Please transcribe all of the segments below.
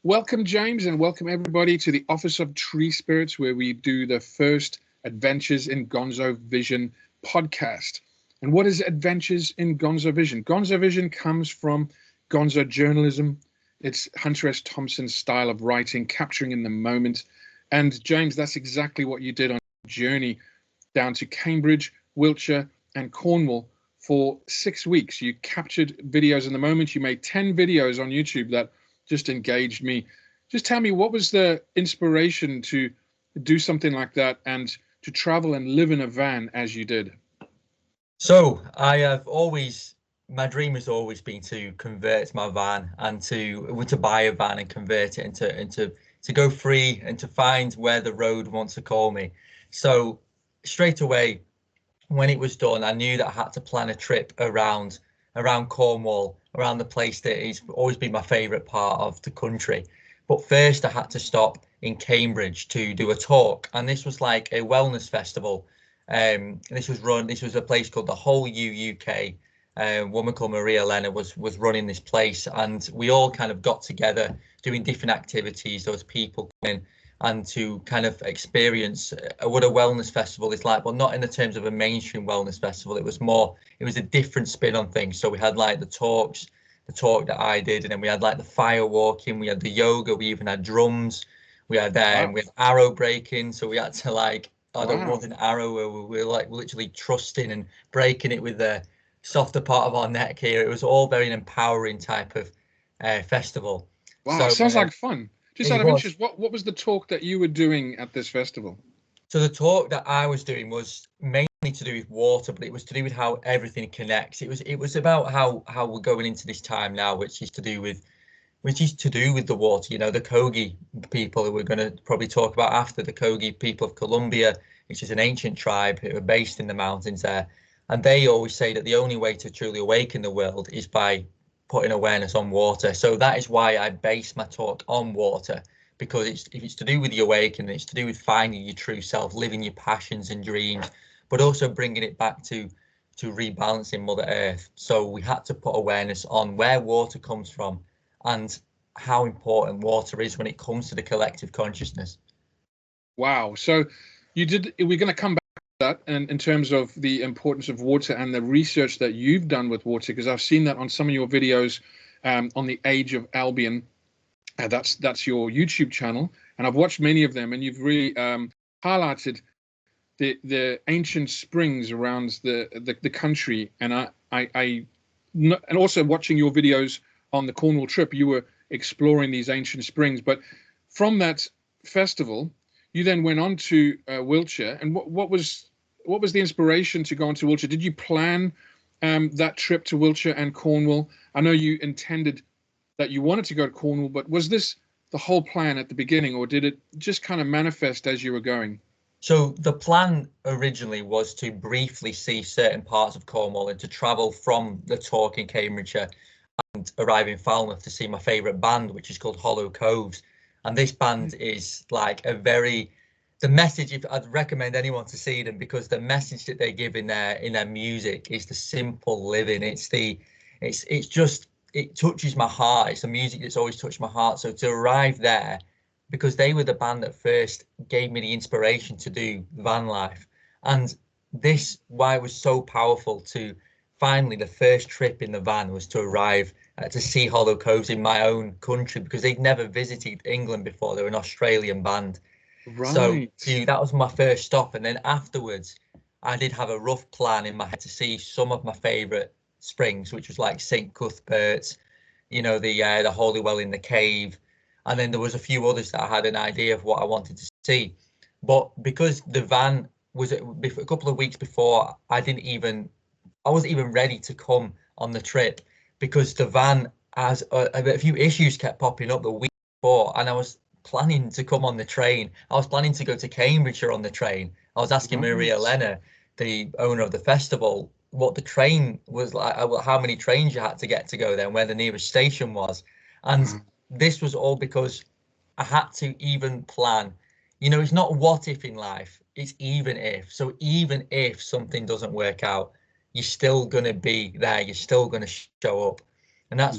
Welcome, James, and welcome everybody to the Office of Tree Spirits, where we do the first Adventures in Gonzo Vision podcast. And what is Adventures in Gonzo Vision? Gonzo Vision comes from Gonzo journalism. It's Hunter S. Thompson's style of writing, capturing in the moment. And James, that's exactly what you did on your journey down to Cambridge, Wiltshire, and Cornwall for 6 weeks. You captured videos in the moment. You made 10 videos on YouTube that just engaged me. Just tell me, what was the inspiration to do something like that and to travel and live in a van as you did? So my dream has always been to convert my van and to buy a van and convert it into to go free and to find where the road wants to call me. So straight away, when it was done, I knew that I had to plan a trip around Cornwall, around the place that has always been my favourite part of the country. But first I had to stop in Cambridge to do a talk, and this was like a wellness festival. This was a place called the Whole UK. A woman called Maria Lena was running this place, and we all kind of got together doing different activities. Those people coming and to kind of experience what a wellness festival is like, but not in the terms of a mainstream wellness festival. It was a different spin on things. So we had like the talk that I did, and then we had like the fire walking, we had the yoga, we even had drums, we had arrow breaking. So we had to like an arrow where we were like literally trusting and breaking it with the softer part of our neck here. It was all very empowering type of festival. Wow, so, sounds like fun. Just out of interest, what was the talk that you were doing at this festival? So the talk that I was doing was mainly to do with water, but it was to do with how everything connects. It was about how we're going into this time now, which is to do with the water. You know, the Kogi people, who we're going to probably talk about after, the Kogi people of Colombia, which is an ancient tribe who are based in the mountains there. And they always say that the only way to truly awaken the world is by putting awareness on water. So that is why I base my talk on water, because if it's to do with the awakening, it's to do with finding your true self, living your passions and dreams, but also bringing it back to rebalancing Mother Earth. So we had to put awareness on where water comes from and how important water is when it comes to the collective consciousness. Wow. So we're going to come back to that, and in terms of the importance of water and the research that you've done with water, because I've seen that on some of your videos on the Age of Albion. That's your YouTube channel, and I've watched many of them, and you've really highlighted the ancient springs around the country. And and also watching your videos on the Cornwall trip, you were exploring these ancient springs. But from that festival, you then went on to Wiltshire. And what was the inspiration to go on to Wiltshire? Did you plan that trip to Wiltshire and Cornwall? I know you intended that you wanted to go to Cornwall, but was this the whole plan at the beginning, or did it just kind of manifest as you were going? So the plan originally was to briefly see certain parts of Cornwall and to travel from the talk in Cambridgeshire and arrive in Falmouth to see my favourite band, which is called Hollow Coves. And this band is like the message, if I'd recommend anyone to see them, because the message that they give in their music is the simple living. It touches my heart. It's the music that's always touched my heart. So to arrive there, because they were the band that first gave me the inspiration to do van life. And why it was so powerful to finally, the first trip in the van was to arrive to see Hollow Coves in my own country, because they'd never visited England before. They were an Australian band. Right. So that was my first stop. And then afterwards, I did have a rough plan in my head to see some of my favourite springs, which was like St Cuthbert's, you know, the Holy Well in the Cave, and then there was a few others that I had an idea of what I wanted to see. But because the van was a couple of weeks before, I wasn't even ready to come on the trip, because the van has a few issues kept popping up the week before, and I was planning to come on the train. I was planning to go to Cambridgeshire on the train. I was asking Maria Lena, the owner of the festival, what the train was like, how many trains you had to get to go there, and where the nearest station was. And this was all because I had to even plan. You know, it's not what if in life, it's even if. So even if something doesn't work out, you're still going to be there, you're still going to show up. And that's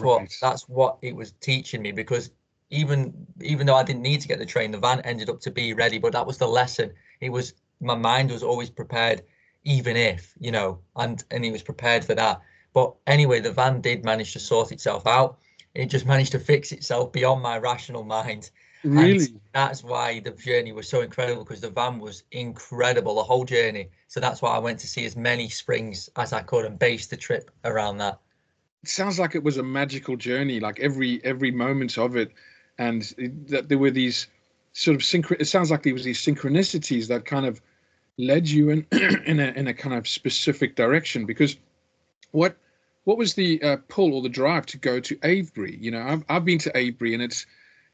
what it was teaching me, because even though I didn't need to get the train, the van ended up to be ready. But that was the lesson. It was, my mind was always prepared, even if, you know, and it was prepared for that. But anyway, the van did manage to sort itself out. It just managed to fix itself beyond my rational mind. And Really? that's why the journey was so incredible, because the van was incredible, the whole journey. So that's why I went to see as many springs as I could and base the trip around that. It sounds like it was a magical journey, like every moment of it, and that there were these sort of it sounds like there was these synchronicities that kind of led you in in a kind of specific direction. Because what was the pull or the drive to go to Avebury? You know, I've been to Avebury, and it's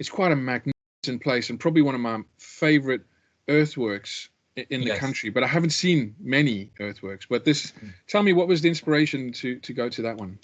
quite a magnificent place, and probably one of my favorite earthworks in the Yes. country. But I haven't seen many earthworks. But tell me, what was the inspiration to go to that one?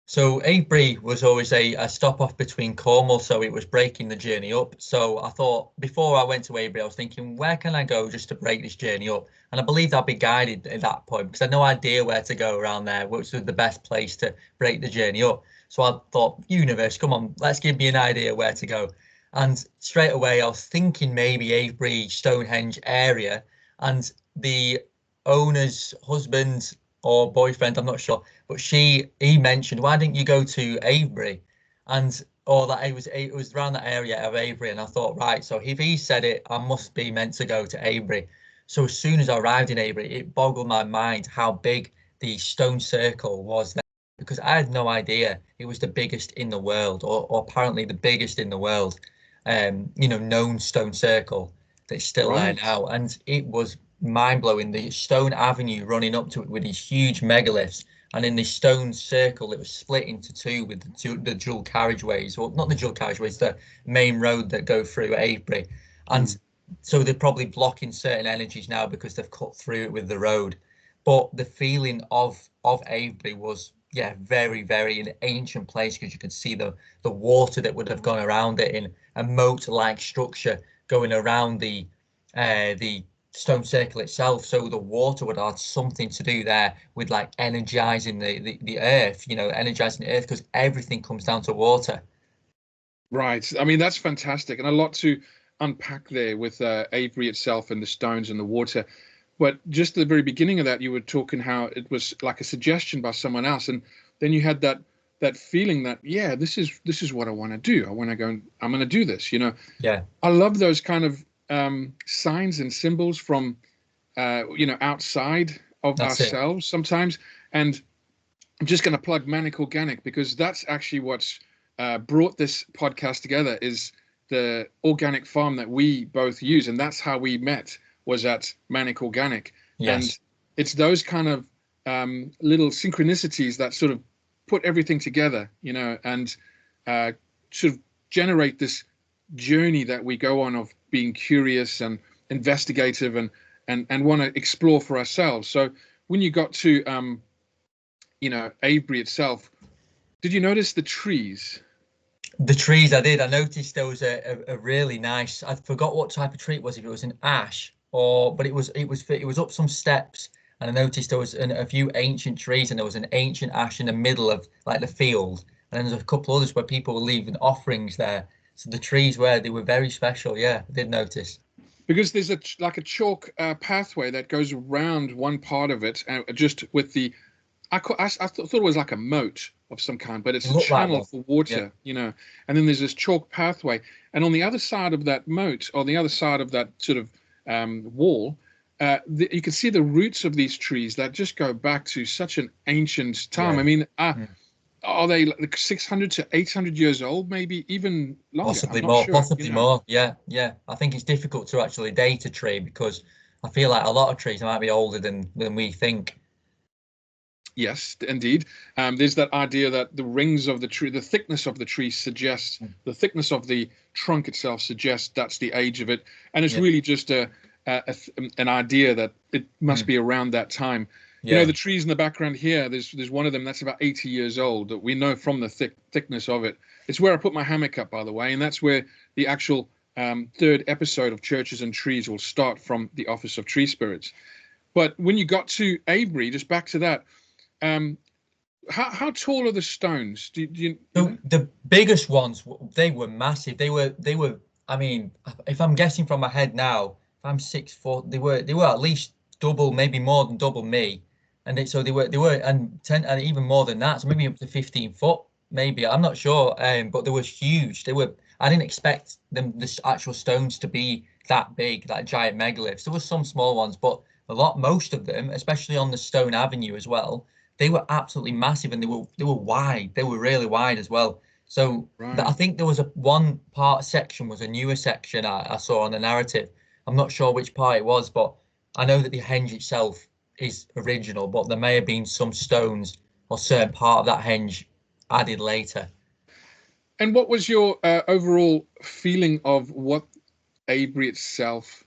So Avebury was always a stop off between Cornwall, so it was breaking the journey up. So I thought, before I went to Avebury, I was thinking, where can I go just to break this journey up? And I believed I'd be guided at that point, because I had no idea where to go around there, which was the best place to break the journey up. So I thought, universe, come on, let's give me an idea where to go. And straight away, I was thinking maybe Avebury, Stonehenge area, and the owner's husband or boyfriend, I'm not sure, but he mentioned, why didn't you go to Avebury? And or that it was around that area of Avebury, and I thought, right, so if he said it, I must be meant to go to Avebury. So as soon as I arrived in Avebury, it boggled my mind how big the stone circle was there, because I had no idea it was the biggest in the world, or apparently the biggest in the world, you know, known stone circle that's still there Right. now. And it was mind-blowing, the stone avenue running up to it with these huge megaliths, and in this stone circle it was split into two with the dual carriageways, or not the dual carriageways, the main road that go through Avebury. And so they're probably blocking certain energies now because they've cut through it with the road. But the feeling of Avebury was, yeah, very, very an ancient place, because you could see the water that would have gone around it in a moat-like structure going around the stone circle itself. So the water would have something to do there with like energizing the earth, you know, energizing the earth, because everything comes down to water. Right. I mean, that's fantastic, and a lot to unpack there with Avebury itself and the stones and the water. But just at the very beginning of that, you were talking how it was like a suggestion by someone else, and then you had that feeling that, yeah, this is what I want to do. I want to go and I'm going to do this. You know, Yeah, I love those kind of signs and symbols from you know, outside of that's it. ourselves sometimes. And I'm just going to plug Manic Organic, because that's actually what's brought this podcast together, is the organic farm that we both use, and that's how we met, was at Manic Organic. And Yes. it's those kind of little synchronicities that sort of put everything together, you know, and sort of generate this journey that we go on of being curious and investigative and want to explore for ourselves. So when you got to you know, Avebury itself, did you notice the trees? The trees, I did. I noticed there was a really nice, I forgot what type of tree it was, if it was an ash or, but it was up some steps, and I noticed there was a few ancient trees, and there was an ancient ash in the middle of like the field, and then there's a couple others where people were leaving offerings there. So the trees they were very special. Yeah, I did notice. Because there's like a chalk pathway that goes around one part of it, just with the I thought it was like a moat of some kind, but it's It a looked like channel one. for Yeah. water, you know. And then there's this chalk pathway, and on the other side of that moat, or the other side of that sort of wall, you can see the roots of these trees that just go back to such an ancient time. I Yeah. mean, Mm. are they like 600 to 800 years old, maybe even longer? I'm Possibly not more, sure, you possibly know. more. Yeah, yeah. I think it's difficult to actually date a tree, because I feel like a lot of trees might be older than we think. Yes, indeed. There's that idea that the rings of the tree, the thickness of the tree suggests, the thickness of the trunk itself suggests that's the age of it. And it's Yeah. really just an idea that it must Mm. be around that time. You know, Yeah. the trees in the background here, there's one of them that's about 80 years old that we know from the thickness of it. It's where I put my hammock up, by the way, and that's where the actual third episode of Churches and Trees will start, from the Office of Tree Spirits. But when you got to Avebury, just back to that, um, How tall are the stones? Do you So the biggest ones, they were massive. They were. I mean, if I'm guessing from my head now, if I'm 6 foot, they were at least double, maybe more than double me, and they were and 10 and even more than that, so maybe up to 15 foot, maybe. I'm not sure, but they were huge. They were. I didn't expect them, the actual stones, to be that big, that giant megaliths. There were some small ones, but most of them, especially on the Stone Avenue as well, they were absolutely massive, and they were wide. They were really wide as well. So I right? think there was a one part section was a newer section I saw on the narrative. I'm not sure which part it was, but I know that the henge itself is original, but there may have been some stones or certain part of that henge added later. And what was your overall feeling of what Avebury itself,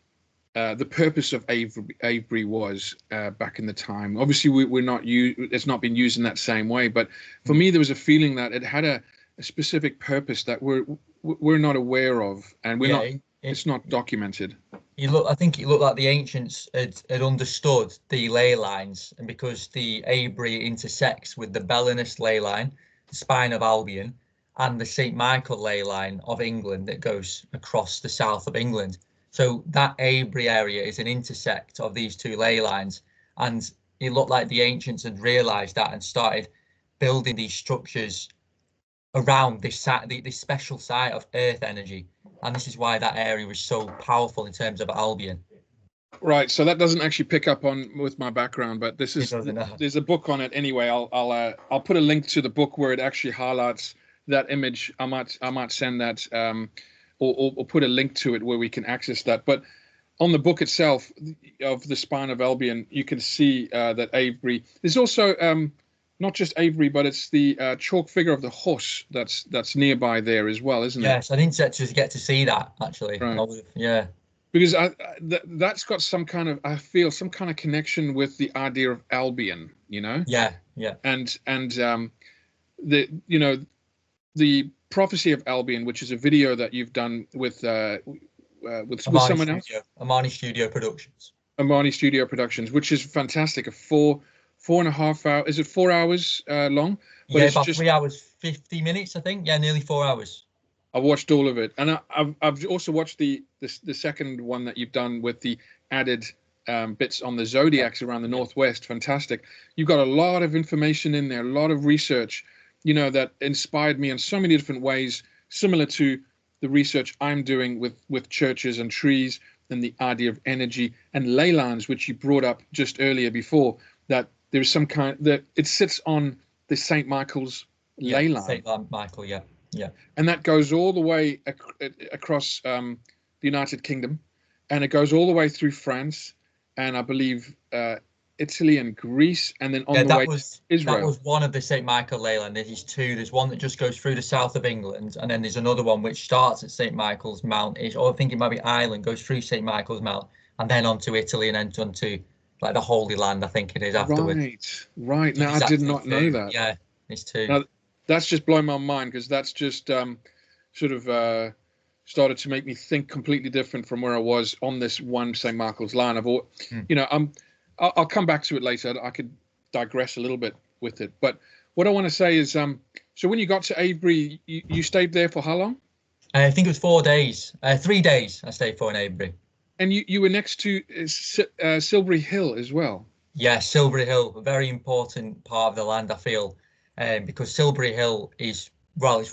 the purpose of Avebury was back in the time? Obviously, we're not it's not been used in that same way, but for me, there was a feeling that it had a specific purpose that we're not aware of, and we're Yeah, not. It's not documented. I think it looked like the ancients had understood the ley lines, and because the Avebury intersects with the Belinus ley line, the spine of Albion, and the St Michael ley line of England that goes across the south of England. So that Avebury area is an intersect of these two ley lines, and it looked like the ancients had realised that and started building these structures around this special site of earth energy, and this is why that area was so powerful in terms of Albion. Right. So that doesn't actually pick up on with my background, but It doesn't have. there's a book on it anyway. I'll put a link to the book where it actually highlights that image. I might send that or put a link to it where we can access that. But on the book itself of the spine of Albion, you can see that Avebury. There's also not just Avebury, but it's the chalk figure of the horse that's nearby there as well, isn't it? Yes, I didn't get to see that actually. Right. Yeah. Because that's got some kind of, I feel, some kind of connection with the idea of Albion, you know. Yeah. And the prophecy of Albion, which is a video that you've done with someone else, Amani Studio Productions. Amani Studio Productions, which is fantastic. A 4.5 hour, is it 4 hours long? But yeah, about 3 hours 50 minutes, I think. Yeah, nearly 4 hours. I watched all of it, and I've also watched the second one that you've done with the added bits on the zodiacs around the northwest. Fantastic. You've got a lot of information in there, a lot of research, that inspired me in so many different ways, similar to the research I'm doing with churches and trees and the idea of energy and ley lines, which you brought up just earlier before, that there's some kind that it sits on the St. Michael's ley line. St. Michael, yeah. Yeah. And that goes all the way across the United Kingdom, and it goes all the way through France, and I believe Italy and Greece, and then on the way to Israel. That was one of the St. Michael ley line. There's two. There's one that just goes through the south of England, and then there's another one which starts at St. Michael's Mount, or I think it might be Ireland, goes through St. Michael's Mount, and then onto Italy, and then onto like the Holy Land, I think it is afterwards. Right. Now, I did not know that. Yeah, it's two. Now, that's just blowing my mind, because that's just sort of started to make me think completely different from where I was on this one St. Michael's line. I'll come back to it later. I could digress a little bit with it, but what I want to say is, so when you got to Avebury, you stayed there for how long? I think it was 4 days. 3 days I stayed for in Avebury. And you were next to Silbury Hill as well. Yeah, Silbury Hill, a very important part of the land, I feel. Because Silbury Hill it's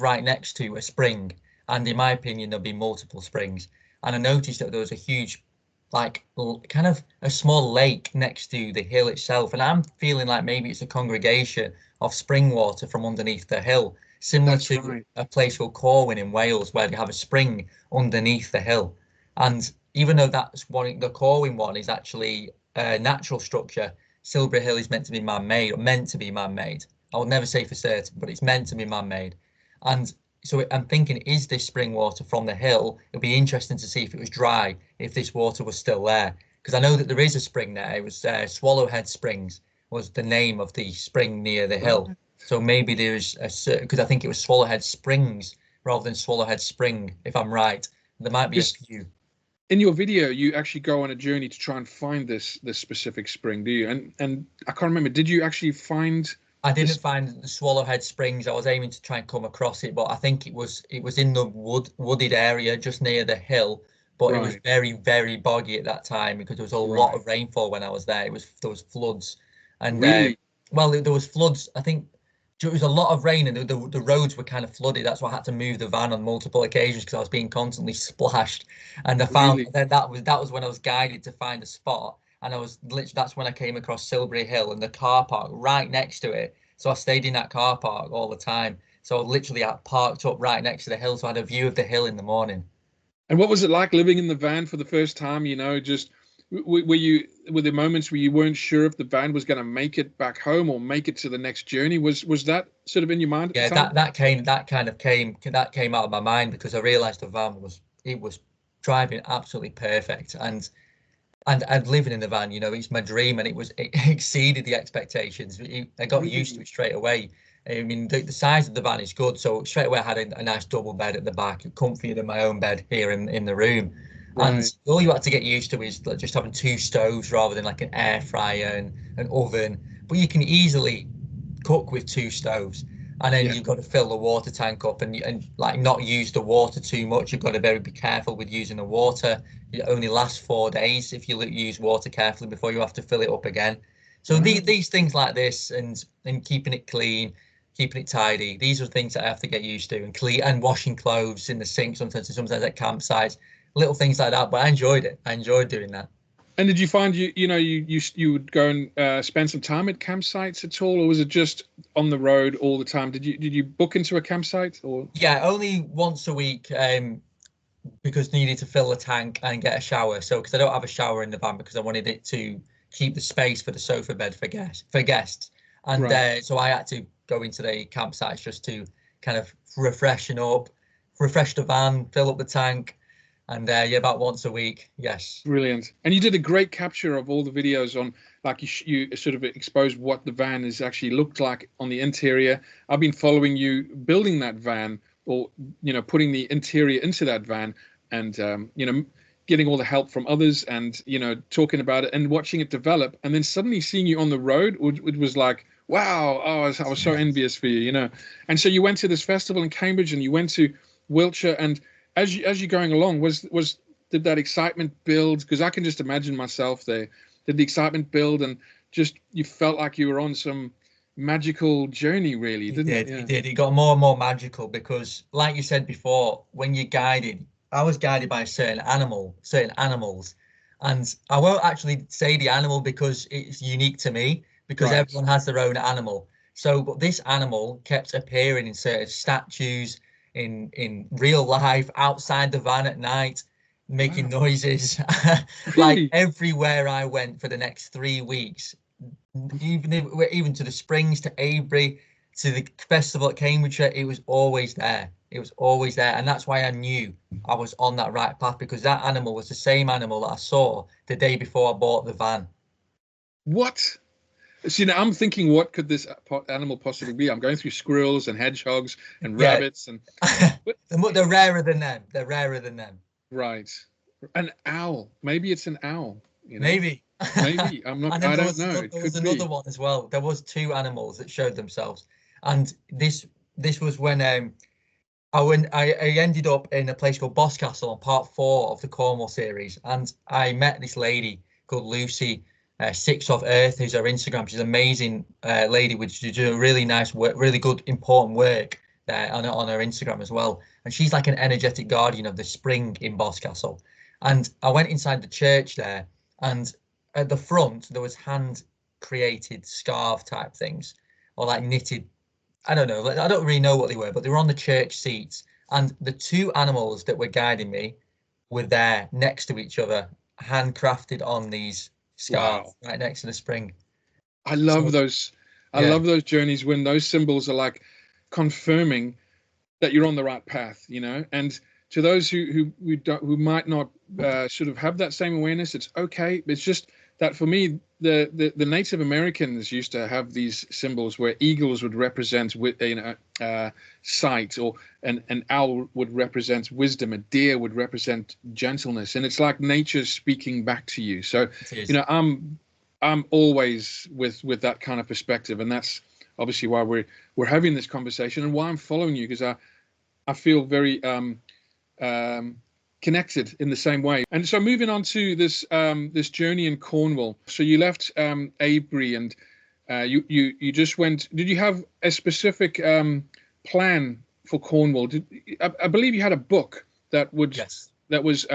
right next to a spring, and in my opinion there'll be multiple springs, and I noticed that there was a huge, like, kind of a small lake next to the hill itself, and I'm feeling like maybe it's a congregation of spring water from underneath the hill, similar to a place called Cornwall in Wales, where they have a spring underneath the hill. And even though that's the Cornwall one is actually a natural structure, Silbury Hill is meant to be man-made, or meant to be man-made. I would never say for certain, but it's meant to be man-made. And so I'm thinking, is this spring water from the hill? It'd be interesting to see if it was dry, if this water was still there. Because I know that there is a spring there. It was Swallowhead Springs was the name of the spring near the hill. So maybe there's because I think it was Swallowhead Springs rather than Swallowhead Spring, if I'm right. There might be a few. In your video, you actually go on a journey to try and find this specific spring, do you? And I can't remember. Did you actually find I didn't find the Swallowhead Springs. I was aiming to try and come across it, but I think it was in the wooded area just near the hill. But it was Right. very, very boggy at that time because there was a lot of rainfall when I was there. There was floods, and Really? well, there was floods. I think it was a lot of rain, and the roads were kind of flooded. That's why I had to move the van on multiple occasions because I was being constantly splashed. And I found Really? that was when I was guided to find a spot, and I was literally that's when I came across Silbury Hill and the car park right next to it. So I stayed in that car park all the time. So I literally parked up right next to the hill, so I had a view of the hill in the morning. And what was it like living in the van for the first time? You know, just were there moments where you weren't sure if the van was going to make it back home or make it to the next journey? Was that sort of in your mind at Yeah, the time? that came out of my mind because I realised the van was driving absolutely perfect, and living in the van, you know, it's my dream, and it exceeded the expectations. I got used to Really? it straight away. I mean, the size of the van is good, so straight away I had a nice double bed at the back, comfier than my own bed here in the room. And Right. all you had to get used to is like just having two stoves rather than like an air fryer and an oven. But you can easily cook with two stoves, and then Yeah. you've got to fill the water tank up and like not use the water too much. You've got to be careful with using the water. It only lasts 4 days if you use water carefully before you have to fill it up again. So Right. these things like this and keeping it clean, keeping it tidy, these are things that I have to get used to, and clean and washing clothes in the sink sometimes, and sometimes at campsites, little things like that. But I enjoyed it. I enjoyed doing that. And did you find you would go and spend some time at campsites at all, or was it just on the road all the time? Did you book into a campsite or? Yeah, only once a week. Because needed to fill the tank and get a shower. So because I don't have a shower in the van because I wanted it to keep the space for the sofa bed for guests. And Right. so I had to go into the campsites just to kind of refresh the van, fill up the tank, and yeah, about once a week. Yes. Brilliant. And you did a great capture of all the videos on, like you sort of exposed what the van has actually looked like on the interior. I've been following you building that van, or putting the interior into that van, and getting all the help from others, and talking about it and watching it develop, and then suddenly seeing you on the road, it was like, wow. Oh, I was so envious for you. And so you went to this festival in Cambridge, and you went to Wiltshire, and as you're going along, did that excitement build? Because I can just imagine myself there. Did the excitement build, and just you felt like you were on some magical journey, really, didn't it? It Yeah. did. It got more and more magical because, like you said before, when you're guided, I was guided by certain animals, and I won't actually say the animal because it's unique to me because Right. everyone has their own animal. So, but this animal kept appearing in certain statues, in real life, outside the van at night, making Wow. noises, like Really? everywhere I went for the next 3 weeks, even to the springs, to Avebury, to the festival at Cambridgeshire, it was always there. It was always there, and that's why I knew I was on that right path because that animal was the same animal that I saw the day before I bought the van. What? See, now I'm thinking, what could this animal possibly be? I'm going through squirrels and hedgehogs and Yeah, rabbits and they're rarer than them. They're rarer than them. right. An owl. Maybe it's an owl. Maybe. Maybe. I'm not. And then I don't know. It there was could another be. one as well. There was two animals that showed themselves, and this was when I ended up in a place called Boscastle on part 4 of the Cornwall series, and I met this lady called Lucy, Six of Earth, who's her Instagram. She's an amazing lady, which she's doing really nice work, really good, important work there on her Instagram as well. And she's like an energetic guardian of the spring in Boscastle. And I went inside the church there, and at the front there was hand created scarf type things, or like knitted. I don't know. I don't really know what they were, but they were on the church seats. And the two animals that were guiding me were there next to each other, handcrafted on these Wow. scarves right next to the spring. I love So those. I yeah, love those journeys when those symbols are like confirming that you're on the right path. And to those who might not sort of have that same awareness, it's okay. It's just that for me, the Native Americans used to have these symbols where eagles would represent sight, or an owl would represent wisdom, a deer would represent gentleness, and it's like nature speaking back to you. So it is. I'm always with that kind of perspective, and that's obviously why we're having this conversation and why I'm following you, because I feel very connected in the same way. And so moving on to this this journey in Cornwall. So you left Avebury, and you just went. Did you have a specific plan for Cornwall? I believe you had a book that would that was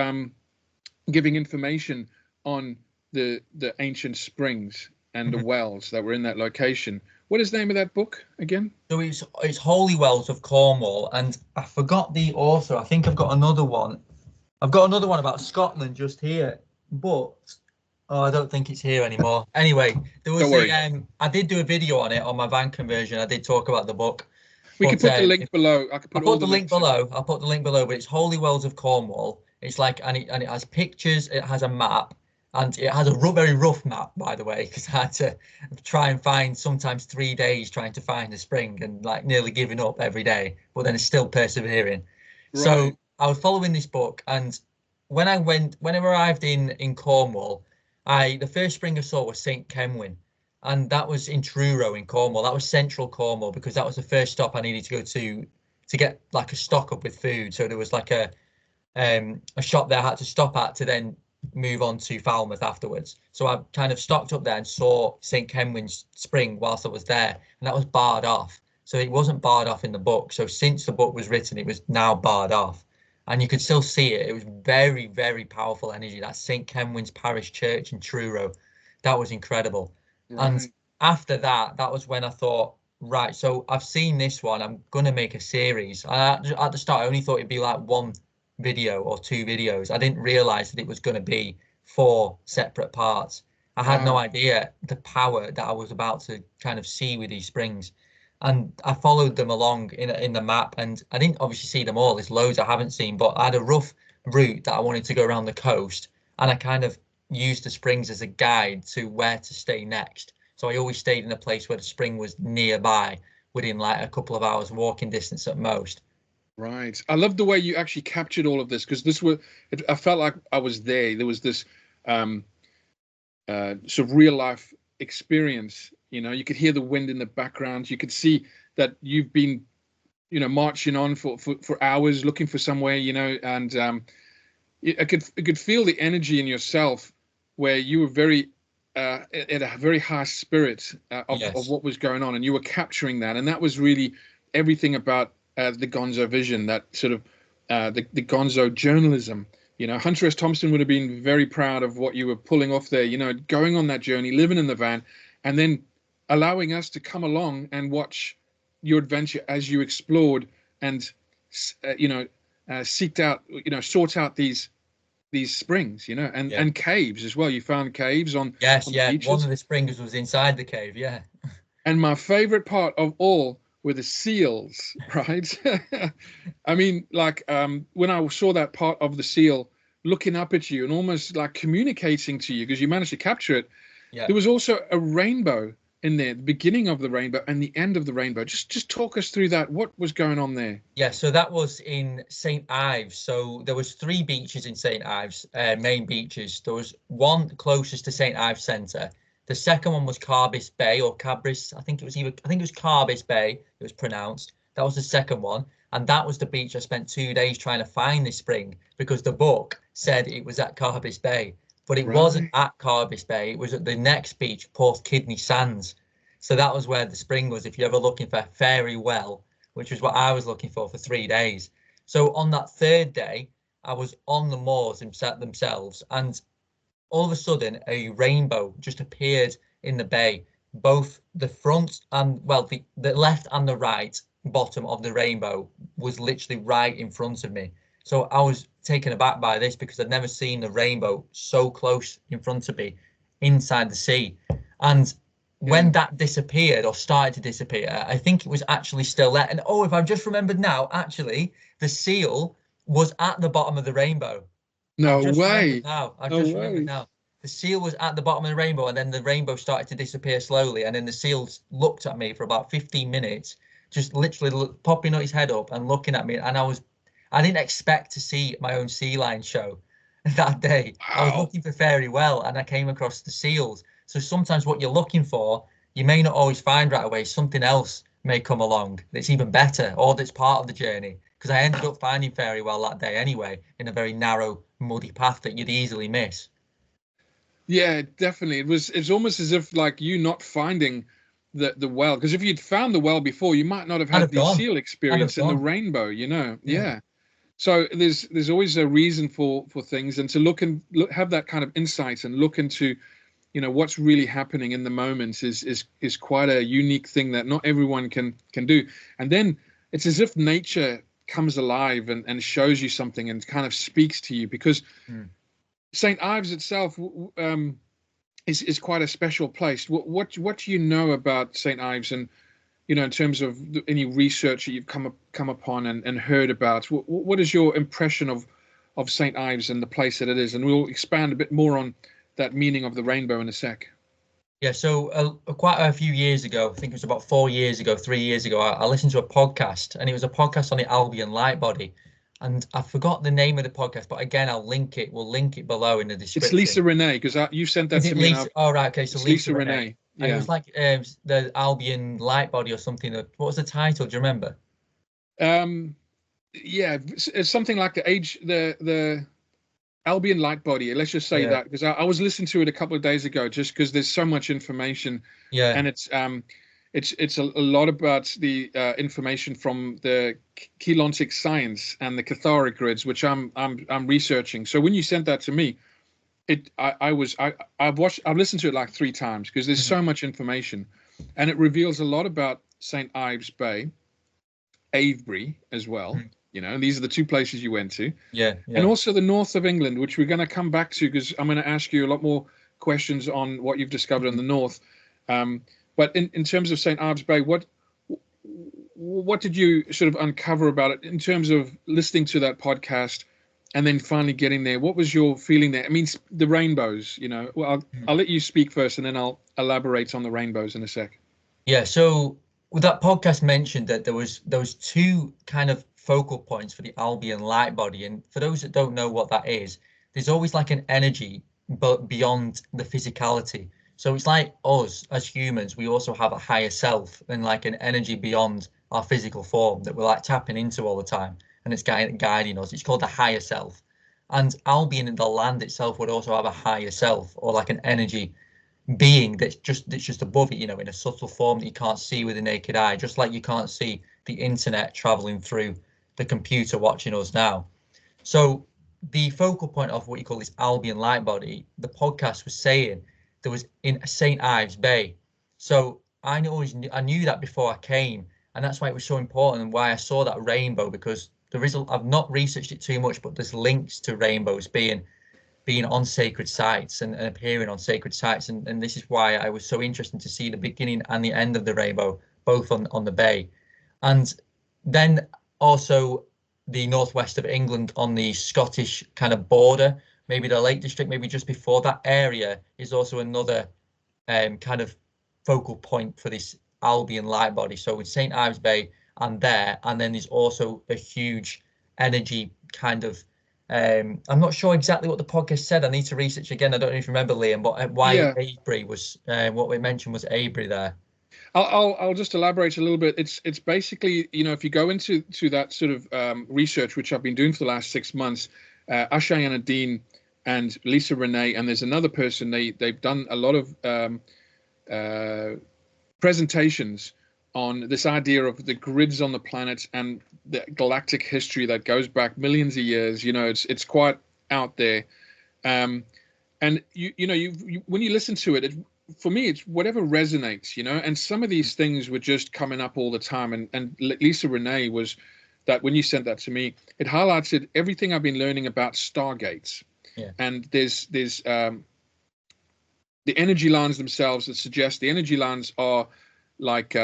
giving information on the ancient springs and the wells that were in that location. What is the name of that book again? So it's Holy Wells of Cornwall, and I forgot the author. I think I've got another one. I've got another one about Scotland just here, but I don't think it's here anymore. Anyway, there was I did do a video on it on my van conversion. I did talk about the book. We can put the link below. I could put all the link below. I'll put the link below, but it's Holy Wells of Cornwall. It's like, and it has pictures, it has a map, and it has a very rough map, by the way, because I had to try and find sometimes 3 days trying to find a spring and like nearly giving up every day, but then it's still persevering. Right. So I was following this book, and when I arrived in Cornwall, the first spring I saw was St Kenwyn, and that was in Truro in Cornwall. That was central Cornwall, because that was the first stop I needed to go to get like a stock up with food. So there was like a shop there I had to stop at to then move on to Falmouth afterwards. So I kind of stocked up there and saw St Kenwyn's spring whilst I was there, and that was barred off. So it wasn't barred off in the book. So since the book was written, it was now barred off, and you could still see it. It was very, very powerful energy. That's St Kenwyn's Parish Church in Truro. That was incredible. Right. And after that, that was when I thought, right, so I've seen this one, I'm gonna make a series. At the start, I only thought it'd be like 1 video or 2 videos. I didn't realize that it was going to be 4 separate parts. I had no idea the power that I was about to kind of see with these springs, and I followed them along in the map, and I didn't obviously see them all. There's loads I haven't seen, but I had a rough route that I wanted to go around the coast, and I kind of used the springs as a guide to where to stay next. So I always stayed in a place where the spring was nearby, within like a couple of hours walking distance at most. Right. I love the way you actually captured all of this, because I felt like I was there. There was this sort of real life experience. You know, you could hear the wind in the background. You could see that you've been, marching on for hours looking for somewhere, and I could feel the energy in yourself where you were very at a very high spirit of what was going on, and you were capturing that. And that was really everything about the Gonzo vision, that sort of the Gonzo journalism. Hunter S. Thompson would have been very proud of what you were pulling off there, going on that journey, living in the van, and then allowing us to come along and watch your adventure as you explored and, sought out these springs, and caves as well. You found caves on the beaches. One of the springs was inside the cave, yeah. And my favorite part of all were the seals, right? I mean, like when I saw that part of the seal looking up at you and almost like communicating to you because you managed to capture it, there was also a rainbow in there, the beginning of the rainbow and the end of the rainbow. Just talk us through that. What was going on there? Yeah, so that was in St Ives. So there was 3 beaches in St Ives, main beaches. There was one closest to St Ives Centre. The second one was Carbis Bay or Cabris. I think it was Carbis Bay, it was pronounced. That was the second one. And that was the beach I spent 2 days trying to find this spring, because the book said it was at Carbis Bay. But it wasn't at Carbis Bay. It was at the next beach, Porth Kidney Sands. So that was where the spring was, if you're ever looking for a fairy well, which was what I was looking for 3 days. So on that 3rd day, I was on the moors themselves, and all of a sudden a rainbow just appeared in the bay. Both the front and, well, the left and the right bottom of the rainbow was literally right in front of me. So I was taken aback by this, because I'd never seen the rainbow so close in front of me inside the sea. And when that disappeared or started to disappear, I think it was actually still there. And if I've just remembered now, actually the seal was at the bottom of the rainbow. No way. I've just remembered now. The seal was at the bottom of the rainbow, and then the rainbow started to disappear slowly. And then the seal looked at me for about 15 minutes, just literally popping his head up and looking at me. And I didn't expect to see my own sea lion show that day. Wow. I was looking for fairy well, and I came across the seals. So sometimes what you're looking for, you may not always find right away. Something else may come along that's even better, or that's part of the journey. Because I ended up finding Fairy Well that day anyway, in a very narrow, muddy path that you'd easily miss. Yeah, definitely. It's almost as if like you not finding the well, because if you'd found the well before, you might not have I'd had have the gone. seal I'd have experience and the gone. rainbow, you know. Yeah. Yeah. So there's always a reason for things, and to have that kind of insight and look into, you know, what's really happening in the moment is quite a unique thing that not everyone can do. And then it's as if nature comes alive and shows you something and kind of speaks to you, because St Ives itself is quite a special place. What do you know about St Ives, and you know, in terms of any research that you've come upon and heard about? What is your impression of St Ives and the place that it is? And we'll expand a bit more on that meaning of the rainbow in a sec. Yeah, so quite a few years ago, I think it was about 4 years ago, 3 years ago, I listened to a podcast, and it was a podcast on the Albion light body. And I forgot the name of the podcast, but again, we'll link it below in the It's description. Lisa Renee, because you sent that Is to it me. Lisa? Oh, right, okay, so it's Lisa Renee. Yeah. And it was like the Albion light body or something. What was the title? Do you remember? Yeah, it's something like the Albion light body. Let's just say that, because I was listening to it a couple of days ago, just because there's so much information. Yeah. And it's a lot about the information from the Keylontic science and the Cathara grids, which I'm researching. So when you sent that to me, I've listened to it like 3 times, because there's so much information, and it reveals a lot about St Ives Bay, Avebury as well. You know, these are the 2 places you went to. Yeah. And also the north of England, which we're going to come back to, because I'm going to ask you a lot more questions on what you've discovered in the north. But in terms of St Ives Bay, what did you sort of uncover about it in terms of listening to that podcast and then finally getting there? What was your feeling there? I mean, the rainbows, you know. Well, I'll let you speak first, and then I'll elaborate on the rainbows in a sec. Yeah, so with that podcast mentioned that there was 2 kind of focal points for the Albion light body, and for those that don't know what that is, there's always like an energy but beyond the physicality. So it's like us as humans, we also have a higher self and like an energy beyond our physical form that we're like tapping into all the time, and it's guiding us. It's called the higher self. And Albion, the land itself, would also have a higher self, or like an energy being that's just above it, you know, in a subtle form that you can't see with the naked eye, just like you can't see the internet traveling through the computer watching us now. So the focal point of what you call this Albion light body, the podcast was saying there was in St Ives Bay. So I knew that before I came, and that's why it was so important, and why I saw that rainbow, because I've not researched it too much, but there's links to rainbows being on sacred sites and appearing on sacred sites, and this is why I was so interested to see the beginning and the end of the rainbow both on the bay. And then also the northwest of England on the Scottish kind of border, maybe the Lake District, maybe just before that area, is also another kind of focal point for this Albion light body. So with St Ives Bay and then there's also a huge energy kind of I'm not sure exactly what the podcast said. I need to research again. I don't know if you remember, Liam, but why Avebury was what we mentioned was Avebury there. I'll just elaborate a little bit. It's basically, you know, if you go into that sort of research, which I've been doing for the last 6 months, Ashayana Dean and Lisa Renee, and there's another person, they've done a lot of presentations on this idea of the grids on the planet and the galactic history that goes back millions of years. You know, it's quite out there. And you know, when you listen to it, for me, it's whatever resonates, you know, and some of these things were just coming up all the time. And Lisa Renee was that when you sent that to me, it highlighted everything I've been learning about stargates. Yeah. And there's the energy lines themselves that suggest the energy lines are like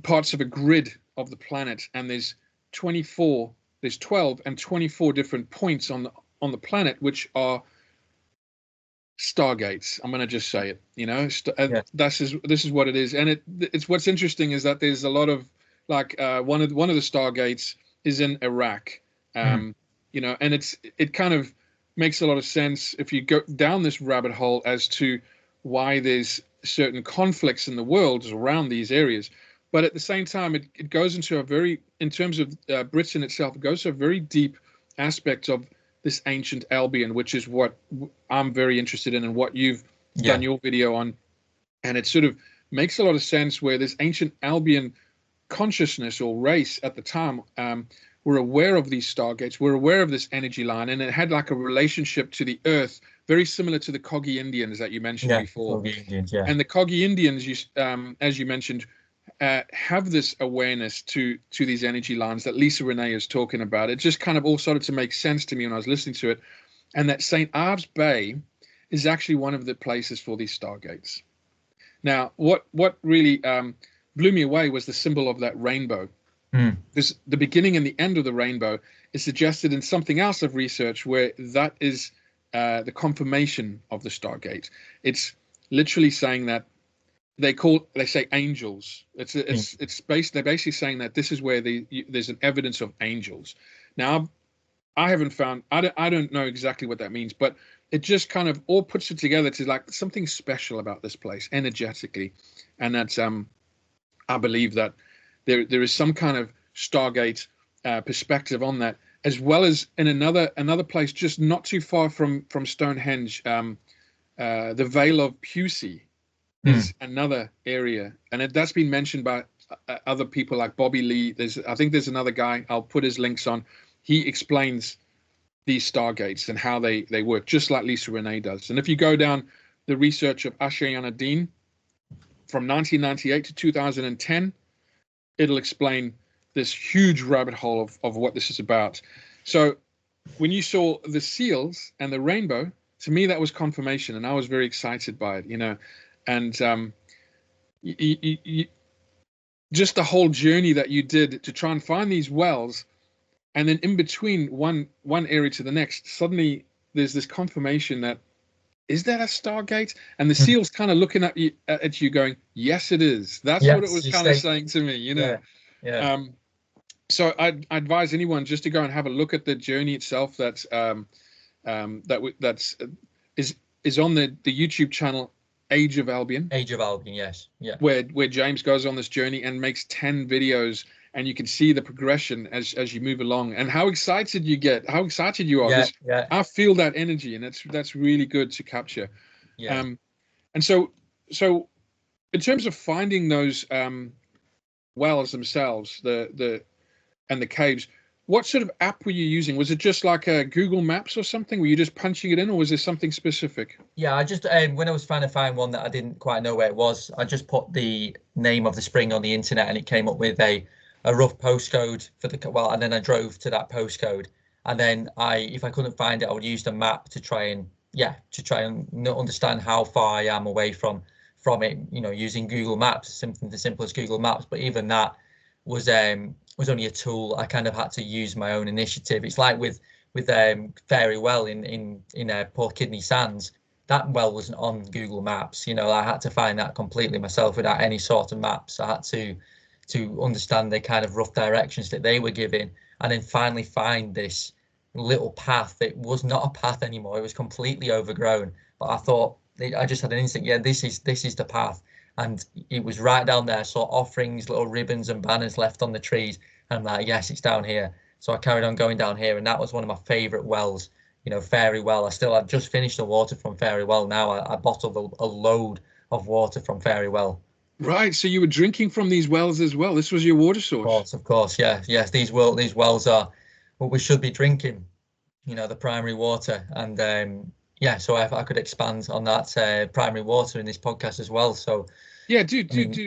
parts of a grid of the planet, and there's 12 and 24 different points on the planet, which are stargates. I'm going to just say it, you know. This is what it is. And it's what's interesting is that there's a lot of like one of the stargates is in Iraq, you know, and it kind of makes a lot of sense if you go down this rabbit hole as to why there's certain conflicts in the world around these areas. But at the same time, it goes into a very, in terms of Britain itself, it goes to a very deep aspect of this ancient Albion, which is what I'm very interested in and what you've done your video on. And it sort of makes a lot of sense where this ancient Albion consciousness or race at the time were aware of these stargates, were aware of this energy line, and it had like a relationship to the earth, very similar to the Kogi Indians that you mentioned before. Kogi Indians, And the Kogi Indians, as you mentioned, have this awareness to these energy lines that Lisa Renee is talking about. It just kind of all started to make sense to me when I was listening to it. And that St Ives Bay is actually one of the places for these stargates. Now, what really blew me away was the symbol of that rainbow. Because the beginning and the end of the rainbow is suggested in something else of research where that is the confirmation of the stargate. It's literally saying that they say angels. They're basically saying that this is where there's an evidence of angels. Now, I haven't found, I don't know exactly what that means, but it just kind of all puts it together to like something special about this place energetically. And that's, I believe that there is some kind of stargate perspective on that, as well as in another place just not too far from Stonehenge, the Vale of Pusey is another area, and that's been mentioned by other people like Bobby Lee. I think there's another guy, I'll put his links on. He explains these stargates and how they work, just like Lisa Renee does. And if you go down the research of Ashayana Dean from 1998 to 2010, it'll explain this huge rabbit hole of what this is about. So when you saw the seals and the rainbow, to me that was confirmation, and I was very excited by it, and just the whole journey that you did to try and find these wells, and then in between one area to the next, suddenly there's this confirmation that, is that a stargate? And the seal's kind of looking at you going, yes, it is. That's what it was kind of saying to me, Yeah. So I advise anyone just to go and have a look at the journey itself. That's is on the YouTube channel Age of Albion. Age of Albion, yes, yeah. Where James goes on this journey and makes 10 videos, and you can see the progression as you move along, and how excited you get, how excited you are. Yeah. I feel that energy, and that's really good to capture. Yeah. And so in terms of finding those wells themselves, the caves, what sort of app were you using? Was it just like a Google Maps or something? Were you just punching it in, or was there something specific? Yeah, I just when I was trying to find one that I didn't quite know where it was, I just put the name of the spring on the internet, and it came up with a rough postcode for and then I drove to that postcode, and then if I couldn't find it, I would use the map to try and understand how far I am away from it, using Google Maps, something as simple as Google Maps. But even that was only a tool. I kind of had to use my own initiative. It's like with Fairy Well in Port Kidney Sands. That well wasn't on Google Maps. I had to find that completely myself without any sort of maps. I had to understand the kind of rough directions that they were giving, and then finally find this little path that was not a path anymore. It was completely overgrown, but I thought, I just had an instinct, this is the path. And it was right down there. I saw offerings, little ribbons and banners left on the trees, and I'm like, yes, it's down here. So I carried on going down here, and that was one of my favorite wells, Fairy Well. I've just finished the water from Fairy Well now. I bottled a load of water from Fairy Well. Right, so you were drinking from these wells as well. This was your water source. Of course, yeah. Yes, these wells are what we should be drinking, the primary water. And so I could expand on that primary water in this podcast as well. So yeah, do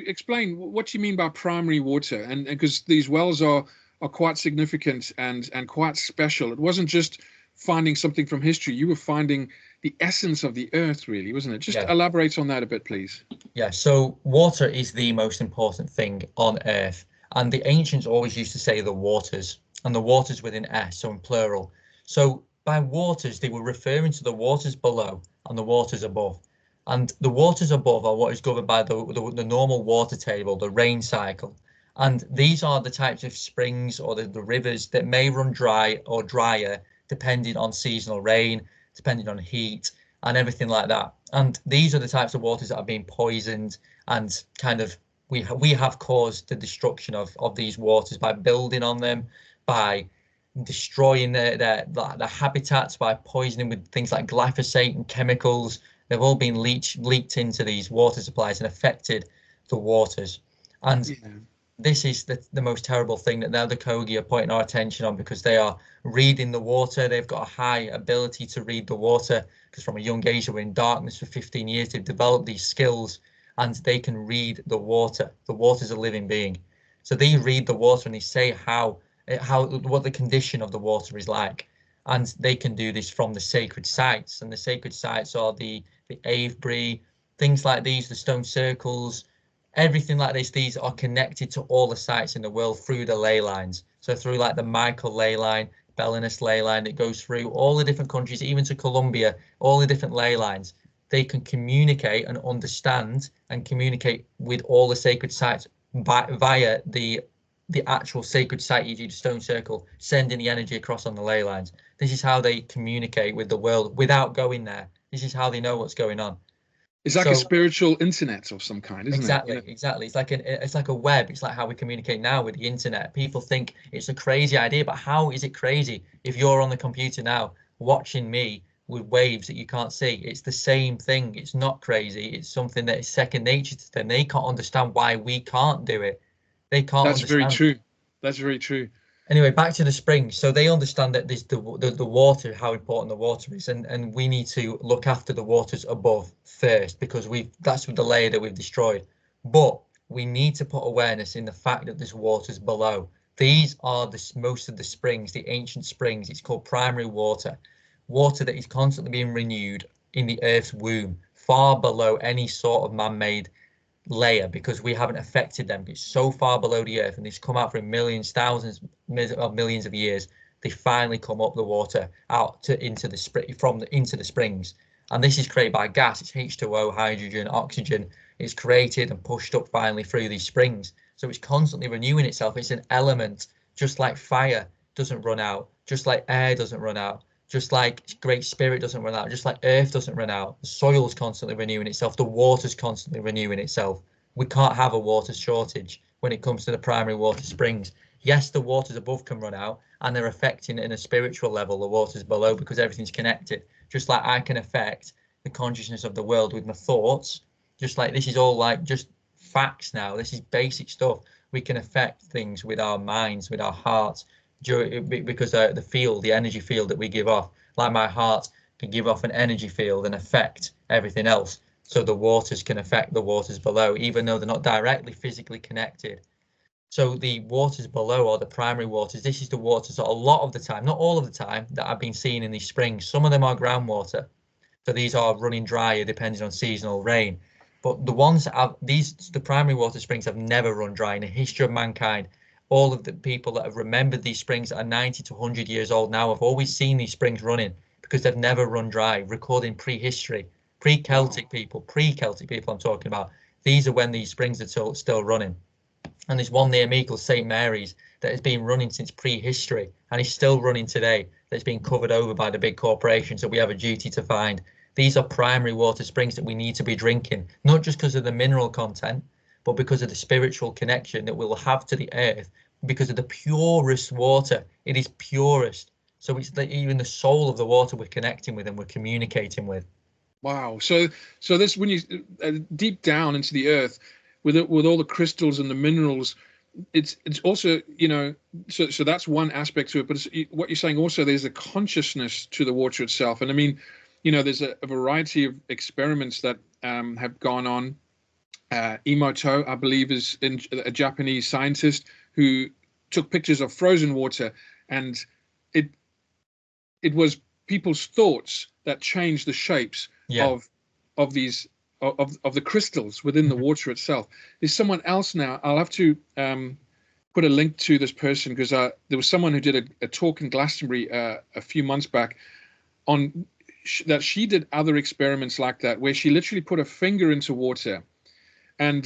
explain what you mean by primary water, and because these wells are quite significant and quite special. It wasn't just finding something from history. You were finding the essence of the earth, really, wasn't it? Just elaborate on that a bit, please. Yeah, so water is the most important thing on earth, and the ancients always used to say the waters, and the waters with an S, so in plural. So by waters, they were referring to the waters below and the waters above. And the waters above are what is governed by the normal water table, the rain cycle. And these are the types of springs or the rivers that may run dry or drier depending on seasonal rain, depending on heat, and everything like that. And these are the types of waters that have been poisoned, and kind of we have caused the destruction of these waters by building on them, by destroying their habitats, by poisoning with things like glyphosate and chemicals. They've all been leaked into these water supplies and affected the waters. And Yeah. this is the most terrible thing that now the Kogi are pointing our attention on, because they are reading the water. They've got a high ability to read the water, because from a young age they were in darkness for 15 years. They've developed these skills, and they can read the water. The water's a living being. So they read the water and they say what the condition of the water is like. And they can do this from the sacred sites. And the sacred sites are the Avebury, things like these, the stone circles, everything like this. These are connected to all the sites in the world through the ley lines. So through like the Michael ley line, Belinus ley line, it goes through all the different countries, even to Colombia, all the different ley lines. They can communicate and understand and communicate with all the sacred sites via the actual sacred site, e.g. the stone circle, sending the energy across on the ley lines. This is how they communicate with the world without going there. This is how they know what's going on. It's like a spiritual internet of some kind, isn't it? Exactly. It's like a web. It's like how we communicate now with the internet. People think it's a crazy idea, but how is it crazy if you're on the computer now watching me with waves that you can't see? It's the same thing. It's not crazy. It's something that is second nature to them. They can't understand why we can't do it. They can't understand. Very true. That's very true. Anyway, back to the springs. So they understand that there's the water, how important the water is, and we need to look after the waters above first, because that's the layer that we've destroyed. But we need to put awareness in the fact that there's waters below. These are most of the springs, the ancient springs. It's called primary water that is constantly being renewed in the Earth's womb, far below any sort of man-made layer, because we haven't affected them. It's so far below the Earth, and they've come out for millions, thousands of millions of years. They finally come up the water out into the springs, and this is created by gas. It's H2O, hydrogen, oxygen. It's created and pushed up finally through these springs. So it's constantly renewing itself. It's an element, just like fire doesn't run out, just like air doesn't run out, just like Great Spirit doesn't run out, just like Earth doesn't run out. The soil's constantly renewing itself. The water's constantly renewing itself. We can't have a water shortage when it comes to the primary water springs. Yes, the waters above can run out, and they're affecting in a spiritual level the waters below, because everything's connected. Just like I can affect the consciousness of the world with my thoughts, just like this is all like just facts now. This is basic stuff. We can affect things with our minds, with our hearts, because the energy field that we give off, like my heart can give off an energy field and affect everything else. So the waters can affect the waters below, even though they're not directly physically connected. So the waters below are the primary waters. This is the waters that a lot of the time, not all of the time, that I've been seeing in these springs. Some of them are groundwater. So these are running drier depending on seasonal rain. But the ones that have the primary water springs have never run dry in the history of mankind. All of the people that have remembered these springs that are 90 to 100 years old now have always seen these springs running, because they've never run dry, recording prehistory, pre-Celtic people I'm talking about. These are when these springs are still running. And there's one near me called St Mary's that has been running since prehistory, and is still running today, that's been covered over by the big corporations that we have a duty to find. These are primary water springs that we need to be drinking, not just because of the mineral content, but because of the spiritual connection that we'll have to the earth, because of the purest water. It is purest. So it's even the soul of the water we're connecting with and we're communicating with. Wow. So this, when you deep down into the earth, with all the crystals and the minerals, it's also, so that's one aspect to it. But what you're saying also, there's a consciousness to the water itself. And I mean, there's a variety of experiments that have gone on. Emoto, I believe, is a Japanese scientist who took pictures of frozen water, and it was people's thoughts that changed the shapes of these of the crystals within the water itself. There's someone else now. I'll have to put a link to this person, because there was someone who did a talk in Glastonbury a few months back on that. She did other experiments like that, where she literally put a finger into water and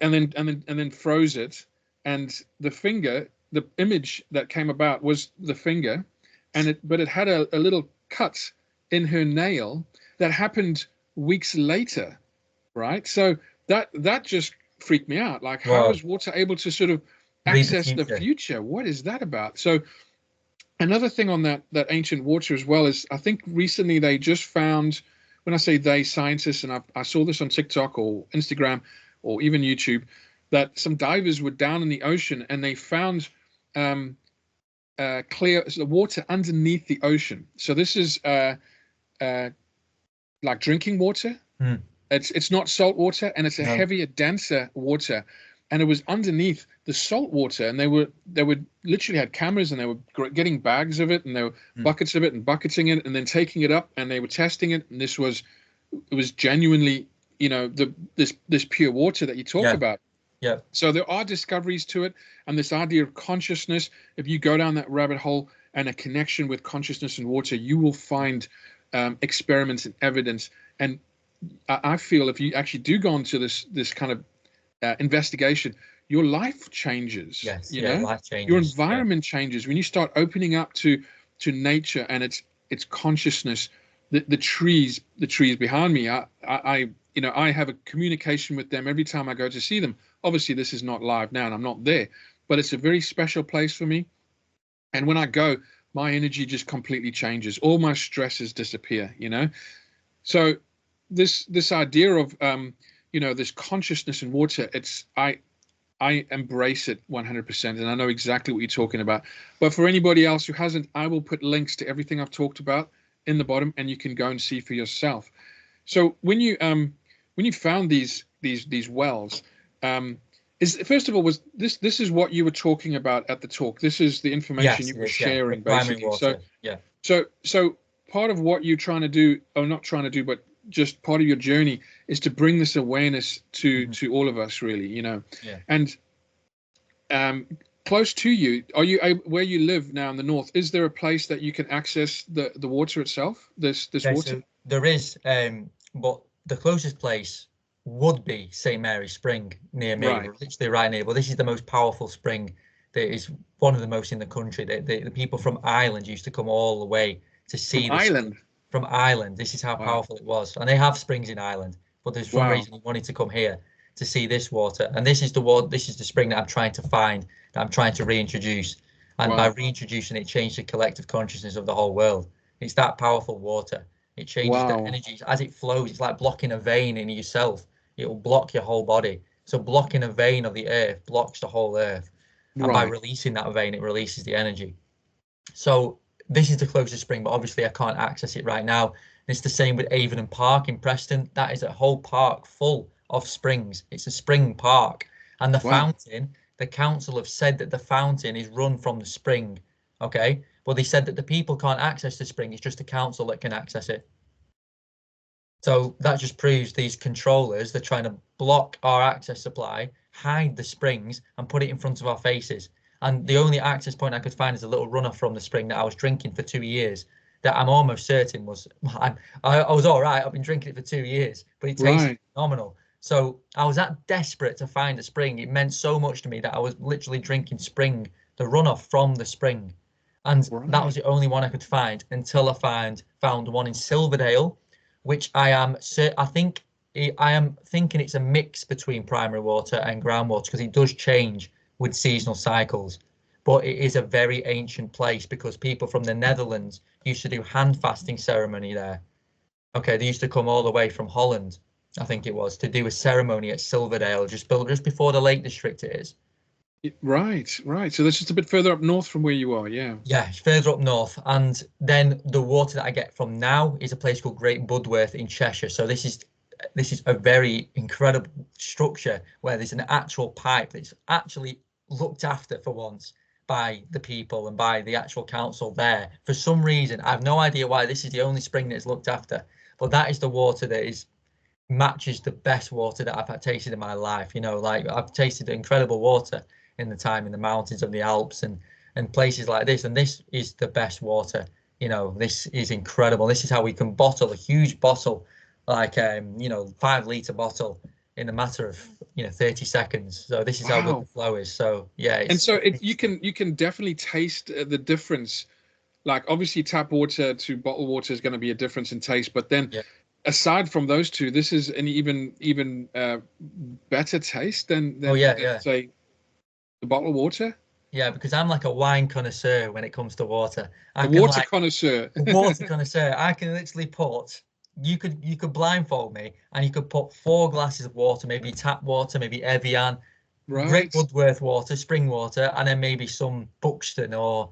then froze it, and the image that came about was the finger, but it had a little cut in her nail that happened weeks later, right? So that just freaked me out. Like, how is water able to sort of access the future? What is that about? So another thing on that ancient water as well is, I think recently they just found, when I say they, scientists, and I saw this on TikTok or Instagram or even YouTube, that some divers were down in the ocean and they found clear water underneath the ocean. So this is like drinking water. It's not salt water, and it's a heavier, denser water, and it was underneath the salt water. And they were literally had cameras, and they were getting bags of it, and they were buckets of it, and bucketing it, and then taking it up, and they were testing it. And it was genuinely, this pure water that you talk about. Yeah. So there are discoveries to it, and this idea of consciousness. If you go down that rabbit hole and a connection with consciousness and water, you will find experiments and evidence. And I feel if you actually do go into this kind of investigation, your life changes. Yes, life changes. Your environment changes when you start opening up to nature and its consciousness. The trees behind me. I have a communication with them every time I go to see them. Obviously, this is not live now, and I'm not there, but it's a very special place for me. And when I go, my energy just completely changes. All my stresses disappear. So this idea of this consciousness in water, I embrace it 100%, and I know exactly what you're talking about. But for anybody else who hasn't, I will put links to everything I've talked about in the bottom, and you can go and see for yourself. So when you found these wells, first of all, was this is what you were talking about at the talk? This is the information you were sharing, basically. So part of what you're trying to do, or not trying to do, but just part of your journey, is to bring this awareness to all of us, really. And close to you, are you where you live now in the north? Is there a place that you can access the water itself? This water? So there is, but the closest place would be St Mary's Spring near me, literally right near. But this is the most powerful spring. That is one of the most in the country. The people from Ireland used to come all the way to see from Ireland. This is how powerful it was. And they have springs in Ireland, but there's one reason he wanted to come here to see this water. And this is the spring that I'm trying to find, that I'm trying to reintroduce. And by reintroducing it, change the collective consciousness of the whole world. It's that powerful water. It changes the energies as it flows. It's like blocking a vein in yourself. It will block your whole body. So blocking a vein of the earth blocks the whole earth. And by releasing that vein, it releases the energy. So this is the closest spring, but obviously I can't access it right now. And it's the same with Avon Park in Preston. That is a whole park full of springs. It's a spring park. And the fountain, the council have said that the fountain is run from the spring. Okay. Well, they said that the people can't access the spring. It's just the council that can access it. So that just proves these controllers, they're trying to block our access supply, hide the springs, and put it in front of our faces. And the only access point I could find is a little runoff from the spring that I was drinking for 2 years, that I'm almost certain was, I was all right. I've been drinking it for 2 years, but it tasted phenomenal. So I was that desperate to find a spring. It meant so much to me that I was literally drinking spring, the runoff from the spring. And that was the only one I could find until I found one in Silverdale, which I am thinking it's a mix between primary water and groundwater, because it does change with seasonal cycles. But it is a very ancient place, because people from the Netherlands used to do hand fasting ceremony there. Okay, they used to come all the way from Holland, I think it was, to do a ceremony at Silverdale, just before the Lake District it is. Right. So that's just a bit further up north from where you are, yeah. Yeah, it's further up north. And then the water that I get from now is a place called Great Budworth in Cheshire. So this is a very incredible structure where there's an actual pipe that's actually looked after for once by the people and by the actual council there. For some reason, I have no idea why this is the only spring that's looked after, but that is the water that matches the best water that I've tasted in my life. Like I've tasted incredible water in the time in the mountains of the Alps and places like this, and this is the best water. This is incredible. This is how we can bottle a huge bottle, like 5-litre bottle, in a matter of 30 seconds. So this is how good the flow is. So yeah. And so you can definitely taste the difference like obviously tap water to bottled water is going to be a difference in taste, but then Yeah. aside from those two, this is an even better taste than Oh yeah, yeah. say the bottled water. Yeah, because I'm like a wine connoisseur when it comes to water. I A can water like connoisseur. a water connoisseur. I can literally put you could blindfold me and you could put 4 glasses of water, maybe tap water, maybe Evian, Great Right. Woodworth water, spring water, and then maybe some Buxton or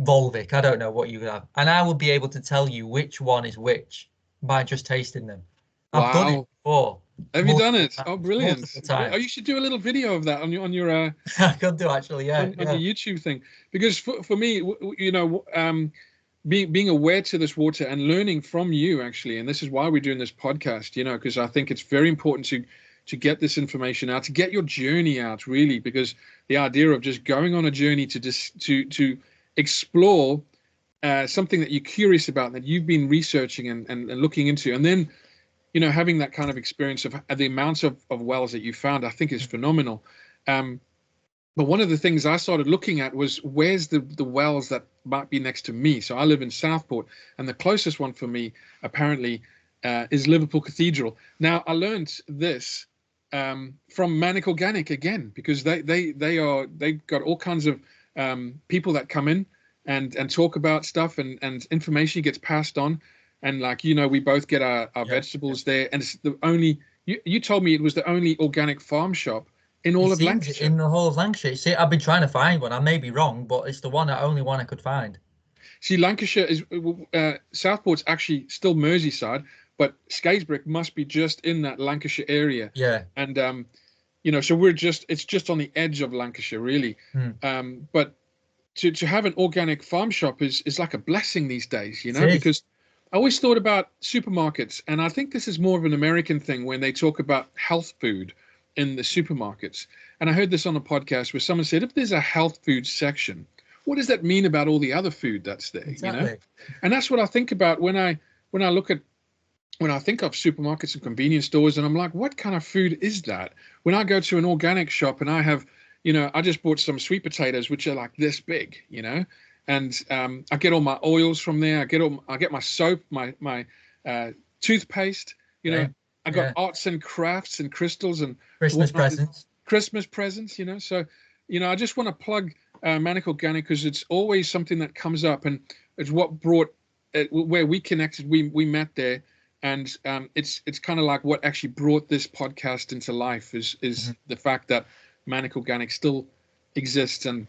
Volvic. I don't know what you would have. And I will be able to tell you which one is which by just tasting them. I've done it Wow. before. Have you done Multiple it? Oh, times. brilliant. Multiple Oh, times. you should do a little video of that on your I could do actually, yeah, on yeah. your YouTube thing, because for me, you know, being aware to this water and learning from you actually, and this is why we're doing this podcast, you know, because I think it's very important to get this information out, to get your journey out, really, because the idea of just going on a journey to explore something that you're curious about, that you've been researching and looking into, and then, you know, having that kind of experience of the amounts of wells that you found, I think is phenomenal. But one of the things I started looking at was where's the wells that might be next to me. So I live in Southport, and the closest one for me apparently is Liverpool Cathedral. Now I learned this from Manic Organic again, because they've got all kinds of people that come in and talk about stuff, and information gets passed on. And like, you know, we both get our vegetables there, and it's the only you told me it was the only organic farm shop in It all of seems Lancashire. in the whole of Lancashire. See, I've been trying to find one. I may be wrong, but it's the only one I could find. See, Lancashire is Southport's actually still Merseyside, but Skatesbrick must be just in that Lancashire area. Yeah. And you know, so it's just on the edge of Lancashire, really. But to have an organic farm shop is like a blessing these days, you know, because I always thought about supermarkets, and I think this is more of an American thing when they talk about health food in the supermarkets. And I heard this on a podcast where someone said, if there's a health food section, what does that mean about all the other food that's there? Exactly. You know? And that's what I think about when I think of supermarkets and convenience stores, and I'm like, what kind of food is that? When I go to an organic shop and I have, you know, I just bought some sweet potatoes, which are like this big, you know, and I get all my oils from there. I get my soap, my toothpaste, you know. I got arts and crafts and crystals and Christmas presents, you know. So, you know, I just want to plug Manic Organic, because it's always something that comes up, and it's what brought where we connected. We met there, and it's kind of like what actually brought this podcast into life is the fact that Manic Organic still exists and,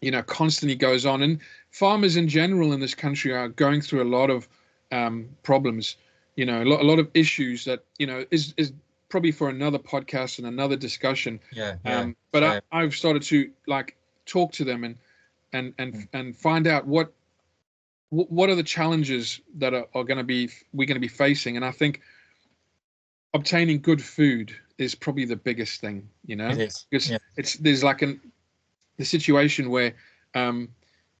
you know, constantly goes on. And farmers in general in this country are going through a lot of problems, you know, a lot of issues that, you know, is probably for another podcast and another discussion. But I've started to like talk to them and find out what are the challenges that we're going to be facing. And I think obtaining good food is probably the biggest thing, you know. It is. Because there's like the situation where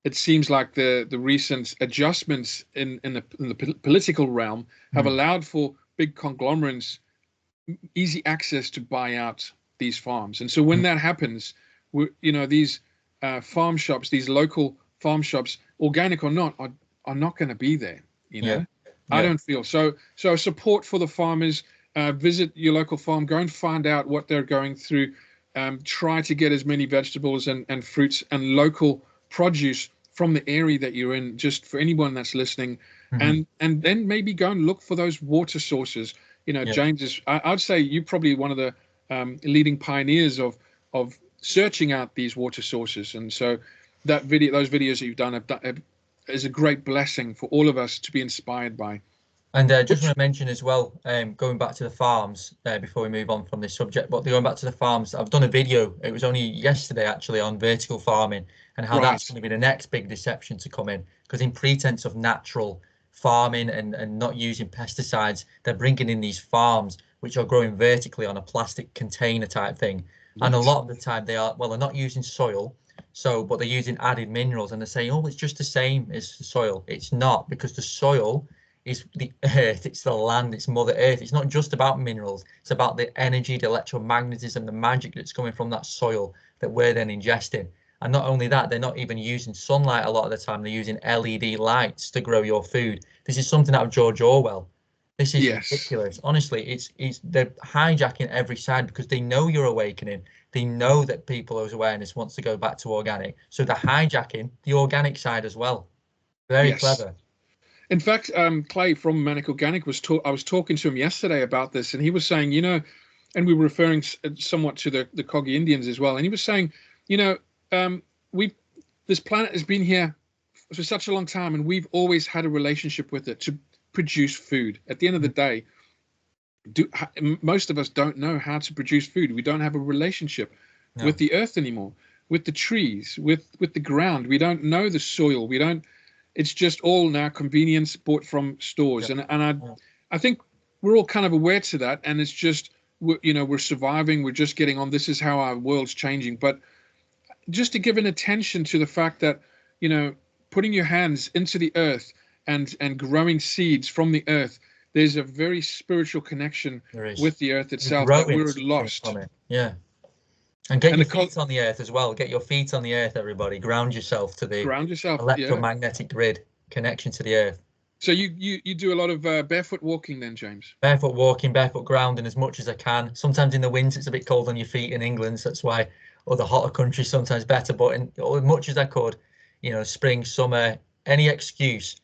it seems like the recent adjustments in the political realm have allowed for big conglomerates easy access to buy out these farms. And so when that happens, you know, these farm shops, these local farm shops, organic or not, are not going to be there, you know. I don't feel so support for the farmers. Visit your local farm, go and find out what they're going through. Try to get as many vegetables and fruits and local produce from the area that you're in, just for anyone that's listening. And then maybe go and look for those water sources. You know, James I'd say you're probably one of the leading pioneers of searching out these water sources. And so those videos that you've done is a great blessing for all of us to be inspired by. And just want to mention as well, going back to the farms before we move on from this subject, but going back to the farms, I've done a video, it was only yesterday actually, on vertical farming and how that's going to be the next big deception to come in, because in pretense of natural farming and not using pesticides, they're bringing in these farms which are growing vertically on a plastic container type thing. And a lot of the time they're not using soil, but they're using added minerals, and they're saying, oh, it's just the same as the soil. It's not, because the soil is the earth, it's the land, it's Mother Earth. It's not just about minerals, it's about the energy, the electromagnetism, the magic that's coming from that soil that we're then ingesting. And not only that, they're not even using sunlight a lot of the time. They're using LED lights to grow your food. This is something out of George Orwell. This is Yes. ridiculous. Honestly, it's they're hijacking every side because they know you're awakening. They know that people's awareness wants to go back to organic. So they're hijacking the organic side as well. Very Yes. clever. In fact, Clay from Manic Organic I was talking to him yesterday about this, and he was saying, and we were referring somewhat to the Kogi Indians as well. And he was saying, we this planet has been here for such a long time, and we've always had a relationship with it to produce food. At the end of the day, most of us don't know how to produce food. We don't have a relationship with the earth anymore, with the trees, with the ground. We don't know the soil. We don't. It's just all now convenience bought from stores, and I think we're all kind of aware to that, and it's just we're surviving. We're just getting on. This is how our world's changing. But just to give an attention to the fact that putting your hands into the earth and growing seeds from the earth, there's a very spiritual connection with the earth itself that we're lost. From it. Yeah. And get your feet on the earth as well. Get your feet on the earth, everybody. Ground yourself to the electromagnetic grid connection to the earth. So you do a lot of barefoot walking then, James? Barefoot walking, barefoot grounding as much as I can. Sometimes in the winter it's a bit cold on your feet in England, so that's why other hotter countries sometimes better. But as much as I could, spring, summer, any excuse,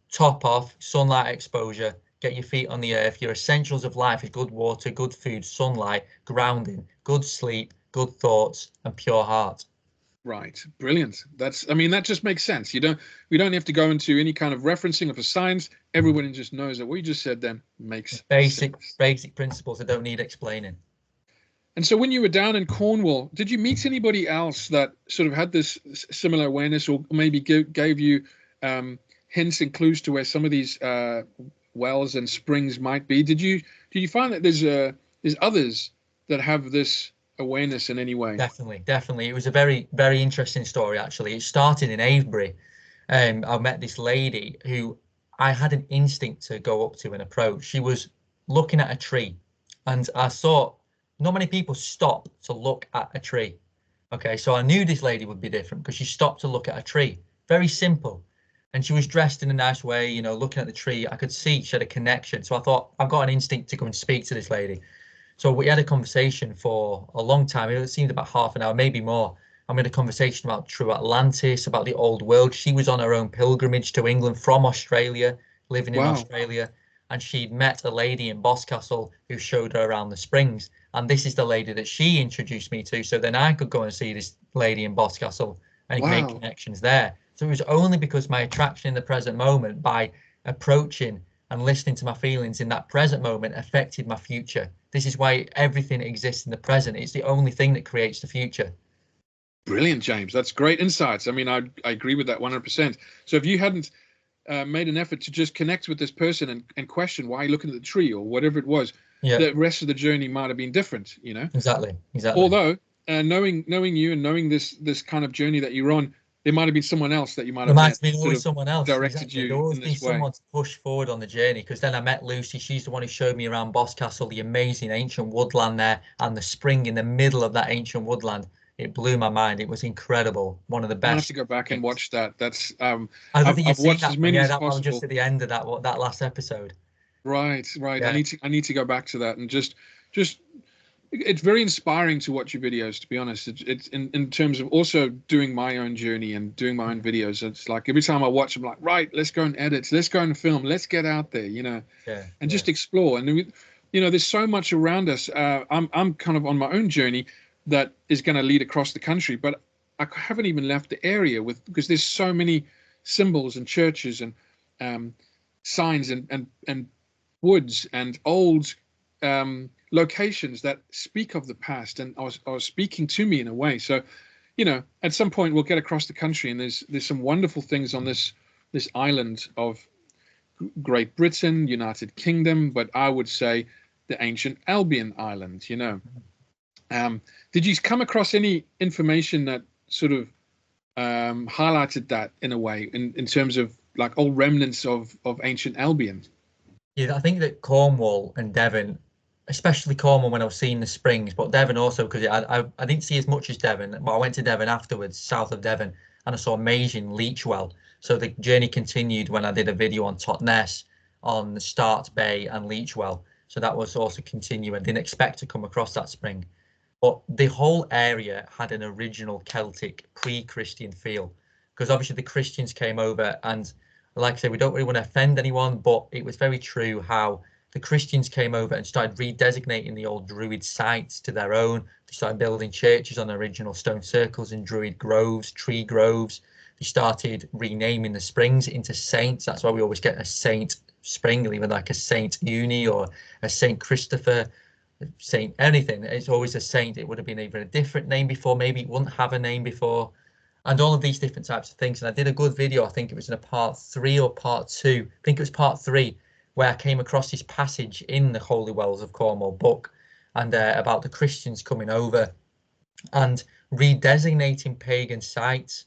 top off, sunlight exposure, get your feet on the earth. Your essentials of life is good water, good food, sunlight, grounding, good sleep, good thoughts, and pure heart. Right, brilliant. That just makes sense. We don't have to go into any kind of referencing of a science. Everyone just knows that what you just said then makes basic sense. Principles that don't need explaining. And so when you were down in Cornwall, did you meet anybody else that sort of had this similar awareness, or maybe gave you hints and clues to where some of these wells and springs might be? Did you find that there's others that have this awareness in any way? Definitely. It was a very, very interesting story, actually. It started in Avebury. I met this lady who I had an instinct to go up to and approach. She was looking at a tree, and I saw not many people stop to look at a tree. Okay, so I knew this lady would be different because she stopped to look at a tree. Very simple. And she was dressed in a nice way, looking at the tree. I could see she had a connection. So I thought, I've got an instinct to go and speak to this lady. So we had a conversation for a long time. It seemed about half an hour, maybe more. I had a conversation about true Atlantis, about the old world. She was on her own pilgrimage to England from Australia, living in Australia. And she'd met a lady in Boscastle who showed her around the springs. And this is the lady that she introduced me to. So then I could go and see this lady in Boscastle and make connections there. So it was only because my attraction in the present moment, by approaching and listening to my feelings in that present moment, affected my future. This is why everything exists in the present. It's the only thing that creates the future. Brilliant, James. That's great insights. I agree with that 100%. So if you hadn't made an effort to just connect with this person and question why you're looking at the tree or whatever it was, the rest of the journey might have been different, Exactly. Although knowing you and knowing this kind of journey that you're on, there might have been someone else that you might have met. There might have been always someone else. Directed you. There always been someone to push forward on the journey. Because then I met Lucy. She's the one who showed me around Boscastle, the amazing ancient woodland there, and the spring in the middle of that ancient woodland. It blew my mind. It was incredible. One of the best. I have to go back and watch that. That's I don't think you've seen watched that. as many as that possible. one just at the end of that last episode. Right. Yeah. I need to go back to that and just it's very inspiring to watch your videos, to be honest. It's in terms of also doing my own journey and doing my own videos. It's like every time I watch, I'm like, right, let's go and edit, let's go and film, let's get out there, and just explore. And there's so much around us. I'm kind of on my own journey that is going to lead across the country, but I haven't even left the area because there's so many symbols and churches and signs and woods and old locations that speak of the past and are speaking to me in a way. So, at some point we'll get across the country, and there's some wonderful things on this island of Great Britain, United Kingdom, but I would say the ancient Albion island. Did you come across any information that sort of highlighted that in a way in terms of like old remnants of ancient Albion? Yeah, I think that Cornwall and Devon especially Cornwall when I was seeing the springs, but Devon also, because I didn't see as much as Devon, but I went to Devon afterwards, south of Devon, and I saw amazing leech well. So the journey continued when I did a video on Totnes, on St Ives Bay and Leech well. So that was also continuing. Didn't expect to come across that spring, but the whole area had an original Celtic pre-Christian feel, because obviously the Christians came over, and like I say, we don't really want to offend anyone, but it was very true how the Christians came over and started redesignating the old Druid sites to their own. They started building churches on original stone circles and Druid groves, tree groves. They started renaming the springs into saints. That's why we always get a Saint Spring, even like a Saint Uni or a Saint Christopher, Saint anything. It's always a saint. It would have been even a different name before. Maybe it wouldn't have a name before. And all of these different types of things. And I did a good video, I think it was in a part 3 or part 2. I think it was part 3, where I came across this passage in the Holy Wells of Cornwall book, and about the Christians coming over and redesignating pagan sites,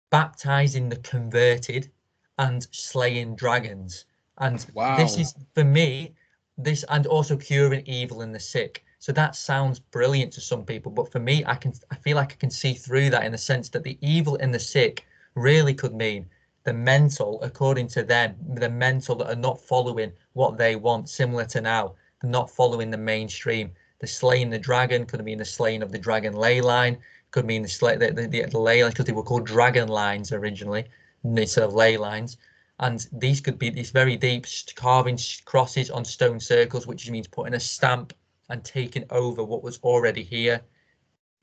baptizing the converted, and slaying dragons. And Wow. this is, for me, this, and also curing evil in the sick. So that sounds brilliant to some people, but for me, I feel like I can see through that, in the sense that the evil in the sick really could mean the mental, according to them, the mental that are not following what they want, similar to now, they're not following the mainstream. The slaying the dragon could mean the slaying of the dragon ley line, could mean the ley lines, because they were called dragon lines originally instead of ley lines. And these could be these very deep carving crosses on stone circles, which means putting a stamp and taking over what was already here,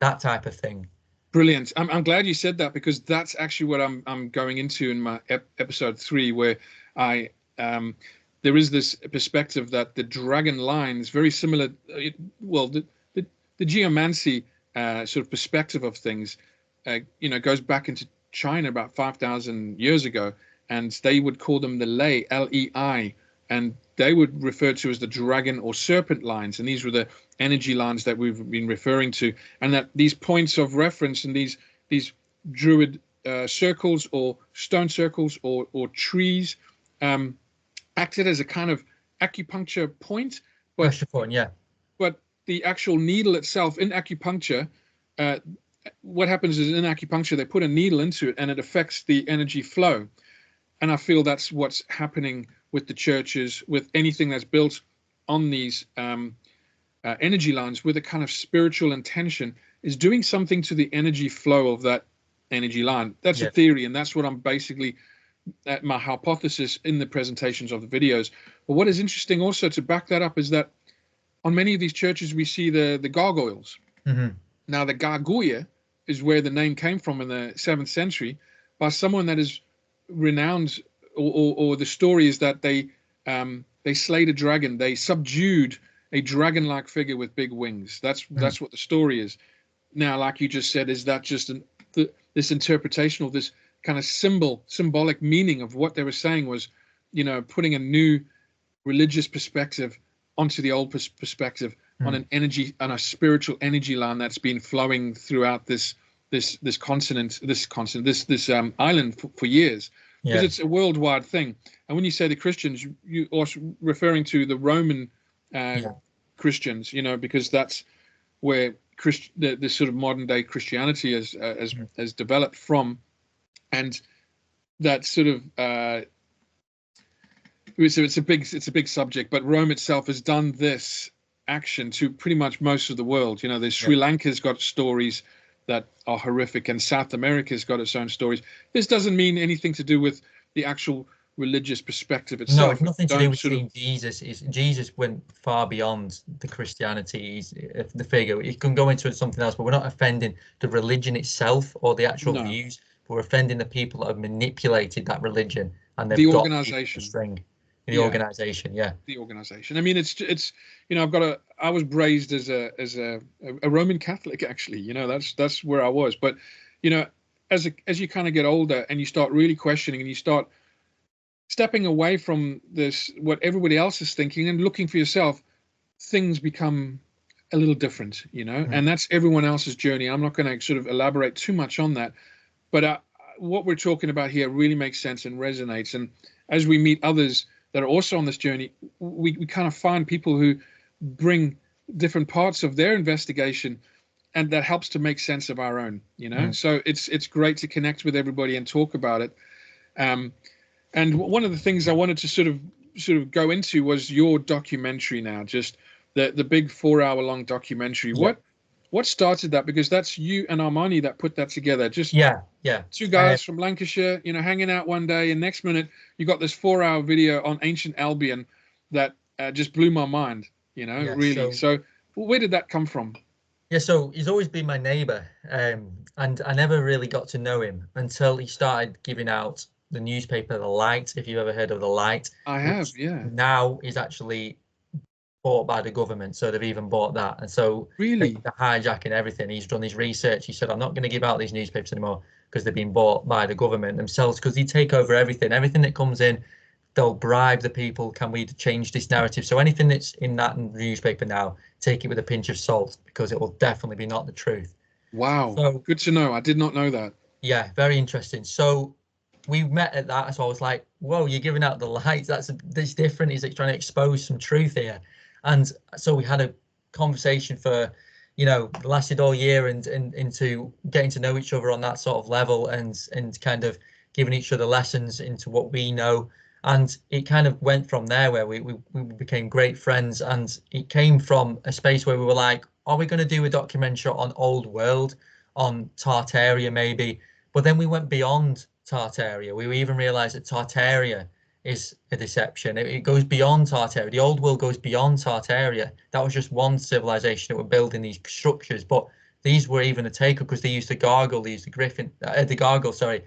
that type of thing. Brilliant. I'm glad you said that, because that's actually what I'm going into in my episode 3, where I there is this perspective that the dragon line is very similar. Well, the geomancy sort of perspective of things, goes back into China about 5,000 years ago, and they would call them the lei, Lei, and they would refer to as the dragon or serpent lines, and these were the energy lines that we've been referring to, and that these points of reference and these druid circles or stone circles or trees acted as a kind of acupuncture point. But pressure point, yeah. But the actual needle itself in acupuncture, what happens is in acupuncture they put a needle into it and it affects the energy flow. And I feel that's what's happening with the churches, with anything that's built on these energy lines with a kind of spiritual intention, is doing something to the energy flow of that energy line. That's a theory, and that's what I'm basically my hypothesis in the presentations of the videos. But what is interesting also to back that up is that on many of these churches we see the gargoyles. Mm-hmm. Now the gargoyle is where the name came from in the 7th century by someone that is renowned, or the story is that they slayed a dragon, they subdued a dragon-like figure with big wings. That's what the story is. Now, like you just said, is that just this interpretation of this kind of symbolic meaning of what they were saying was, putting a new religious perspective onto the old perspective on an energy, on a spiritual energy line that's been flowing throughout this island for years, because it's a worldwide thing. And when you say the Christians, you also referring to the Roman Christians, because that's where the sort of modern day Christianity has developed from, and that sort of it's a big subject. But Rome itself has done this action to pretty much most of the world. There's Sri Lanka's got stories that are horrific, and South America's got its own stories. This doesn't mean anything to do with the actual religious perspective itself. No, it's nothing to do with seeing Jesus. Jesus went far beyond the Christianity, the figure. You can go into something else, but we're not offending the religion itself or the actual views. But we're offending the people that have manipulated that religion, and they've got organization. The organization, the organization. I mean, it's I was raised as a Roman Catholic, actually. That's where I was. But as you kind of get older and you start really questioning, and you start stepping away from this, what everybody else is thinking, and looking for yourself, things become a little different, and that's everyone else's journey. I'm not going to sort of elaborate too much on that, but what we're talking about here really makes sense and resonates. And as we meet others that are also on this journey, we kind of find people who bring different parts of their investigation, and that helps to make sense of our own, So it's great to connect with everybody and talk about it. And one of the things I wanted to sort of go into was your documentary now, just the big 4-hour-long documentary. Yeah. What started that? Because that's you and Armani that put that together. Just yeah. two guys from Lancashire, hanging out one day, and next minute you got this 4-hour video on ancient Albion that just blew my mind. Really. So where did that come from? Yeah, so he's always been my neighbour, and I never really got to know him until he started giving out the newspaper The Light, if you've ever heard of The Light. I have, yeah. Now is actually bought by the government, so they've even bought that. And so really, the hijacking everything. He's done his research. He said, I'm not going to give out these newspapers anymore because they've been bought by the government themselves, because they take over everything that comes in. They'll bribe the people. Can we change this narrative? So anything that's in that newspaper now, take it with a pinch of salt, because it will definitely be not the truth. Wow. So, good to know. I did not know that. Yeah, very interesting. So we met at that. So I was like, whoa, you're giving out The Light. That's different. He's like trying to expose some truth here. And so we had a conversation for, lasted all year, and into getting to know each other on that sort of level, and kind of giving each other lessons into what we know. And it kind of went from there, where we became great friends. And it came from a space where we were like, are we going to do a documentary on old world, on Tartaria maybe? But then we went beyond Tartaria. We even realized that Tartaria is a deception. It goes beyond Tartaria. The old world goes beyond Tartaria. That was just one civilization that were building these structures, but these were even a takeover, because they used the gargoyle, they used the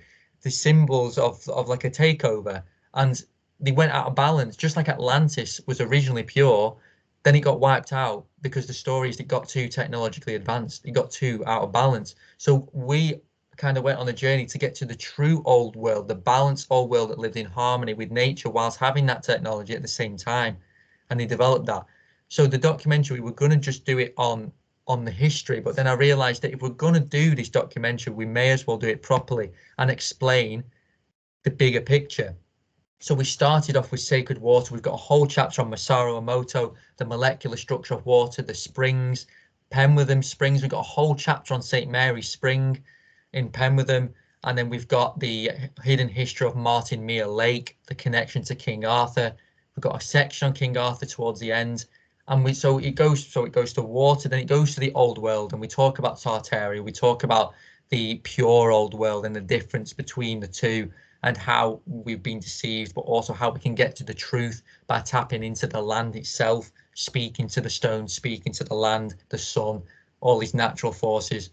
symbols of like a takeover. And they went out of balance, just like Atlantis was originally pure. Then it got wiped out because the stories, it got too technologically advanced. It got too out of balance. So we kind of went on a journey to get to the true old world, the balanced old world that lived in harmony with nature whilst having that technology at the same time. And they developed that. So the documentary, we were going to just do it on the history, but then I realized that if we're going to do this documentary, we may as well do it properly and explain the bigger picture. So we started off with sacred water. We've got a whole chapter on Masaru Emoto, the molecular structure of water, the springs, Penwitham Springs. We've got a whole chapter on St Mary's Spring in Penwitham. And then we've got the hidden history of Martin Mere Lake, the connection to King Arthur. We've got a section on King Arthur towards the end. And it goes to water, then it goes to the old world, and we talk about Tartaria. We talk about the pure old world and the difference between the two, and how we've been deceived, but also how we can get to the truth by tapping into the land itself, speaking to the stone, speaking to the land, the sun, all these natural forces.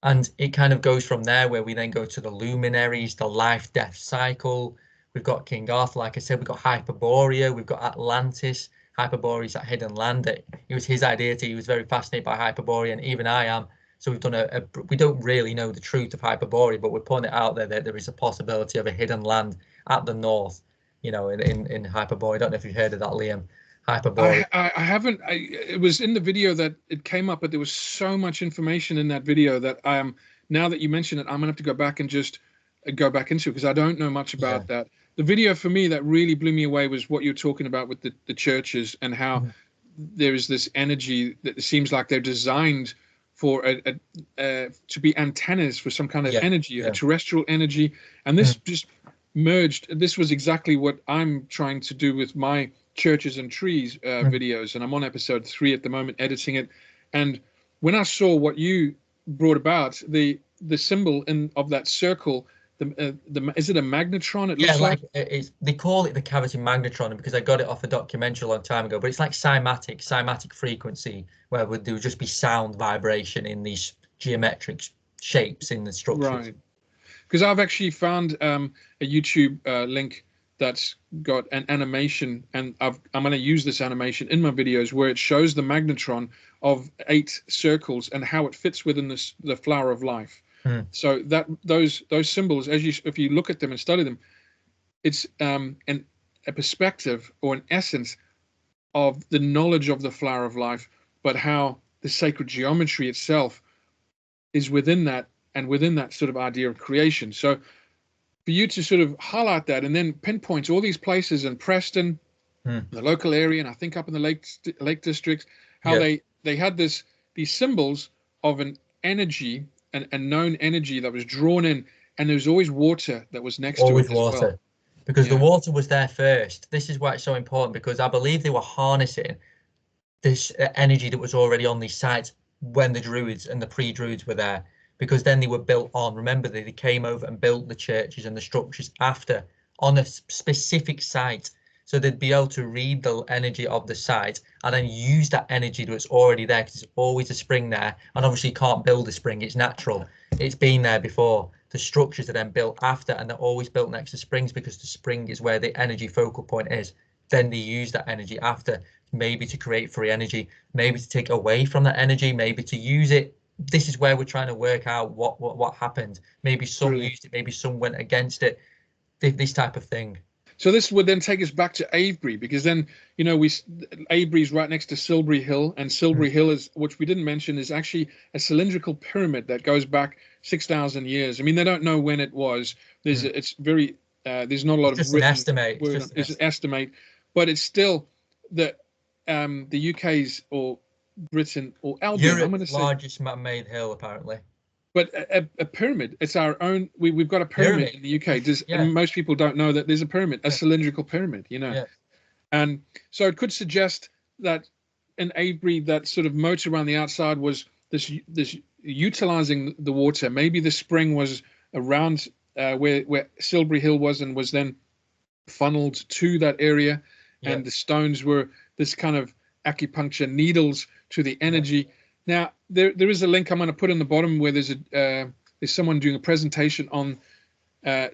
And it kind of goes from there, where we then go to the luminaries, the life-death cycle. We've got King Arthur, like I said, we've got Hyperborea, we've got Atlantis. Hyperborea is that hidden land. It was his idea. He was very fascinated by Hyperborea, and even I am. So we've done we don't really know the truth of Hyperborea, but we're putting it out there that there is a possibility of a hidden land at the north, in Hyperborea. I don't know if you've heard of that, Liam. Hyperborea. I haven't. It was in the video that it came up, but there was so much information in that video that now that you mention it, I'm gonna have to go back and just go back into it, because I don't know much about that. The video for me that really blew me away was what you're talking about with the churches, and how there is this energy that seems like they're designed for to be antennas for some kind of energy, a terrestrial energy. And this just merged. This was exactly what I'm trying to do with my churches and trees videos, and I'm on episode 3 at the moment, editing it. And when I saw what you brought about, the symbol of that circle, is it a magnetron? It looks like they call it the cavity magnetron, because I got it off a documentary a long time ago. But it's like cymatic frequency, where there would just be sound vibration in these geometric shapes in the structures. Right. Because I've actually found a YouTube link that's got an animation, and I'm going to use this animation in my videos, where it shows the magnetron of 8 circles and how it fits within the flower of life. So that those symbols, if you look at them and study them, it's a perspective or an essence of the knowledge of the flower of life, but how the sacred geometry itself is within that, and within that sort of idea of creation. So for you to sort of highlight that and then pinpoint all these places in Preston, the local area, and I think up in the Lake District, how Yeah. they had these symbols of an energy, a known energy that was drawn in, and there was always water that was next to it Always as well. water, because the Yeah, water was there first. This is why it's so important, because I believe they were harnessing this energy that was already on these sites when the Druids and the pre-Druids were there, because then they were built on. Remember, they came over and built the churches and the structures after on a specific site. So they'd be able to read the energy of the site and then use that energy that's already there, because there's always a spring there. And obviously you can't build a spring, it's natural. It's been there before. The structures are then built after, and they're always built next to springs because the spring is where the energy focal point is. Then they use that energy after, maybe to create free energy, maybe to take away from that energy, maybe to use it. This is where we're trying to work out what happened. Maybe some brilliant. used it, maybe some went against it. This type of thing. So this would then take us back to Avebury, because then, Avebury is right next to Silbury Hill, and Silbury Hill is, which we didn't mention, is actually a cylindrical pyramid that goes back 6,000 years. I mean, they don't know when it was. It's very, there's not a lot It's just of written an estimate. It's an estimate, but it's still the UK's or Britain or Albion. I'm going to Europe's say, largest man-made hill, apparently. but a pyramid. It's our own. We've got a pyramid in the UK. And most people don't know that there's a pyramid, a cylindrical pyramid. And so it could suggest that in Avebury, that sort of moat around the outside was this utilizing the water. Maybe the spring was around where Silbury Hill was, and was then funneled to that area, and the stones were this kind of acupuncture needles to the energy. Now, there is a link I'm going to put in the bottom where there's someone doing a presentation on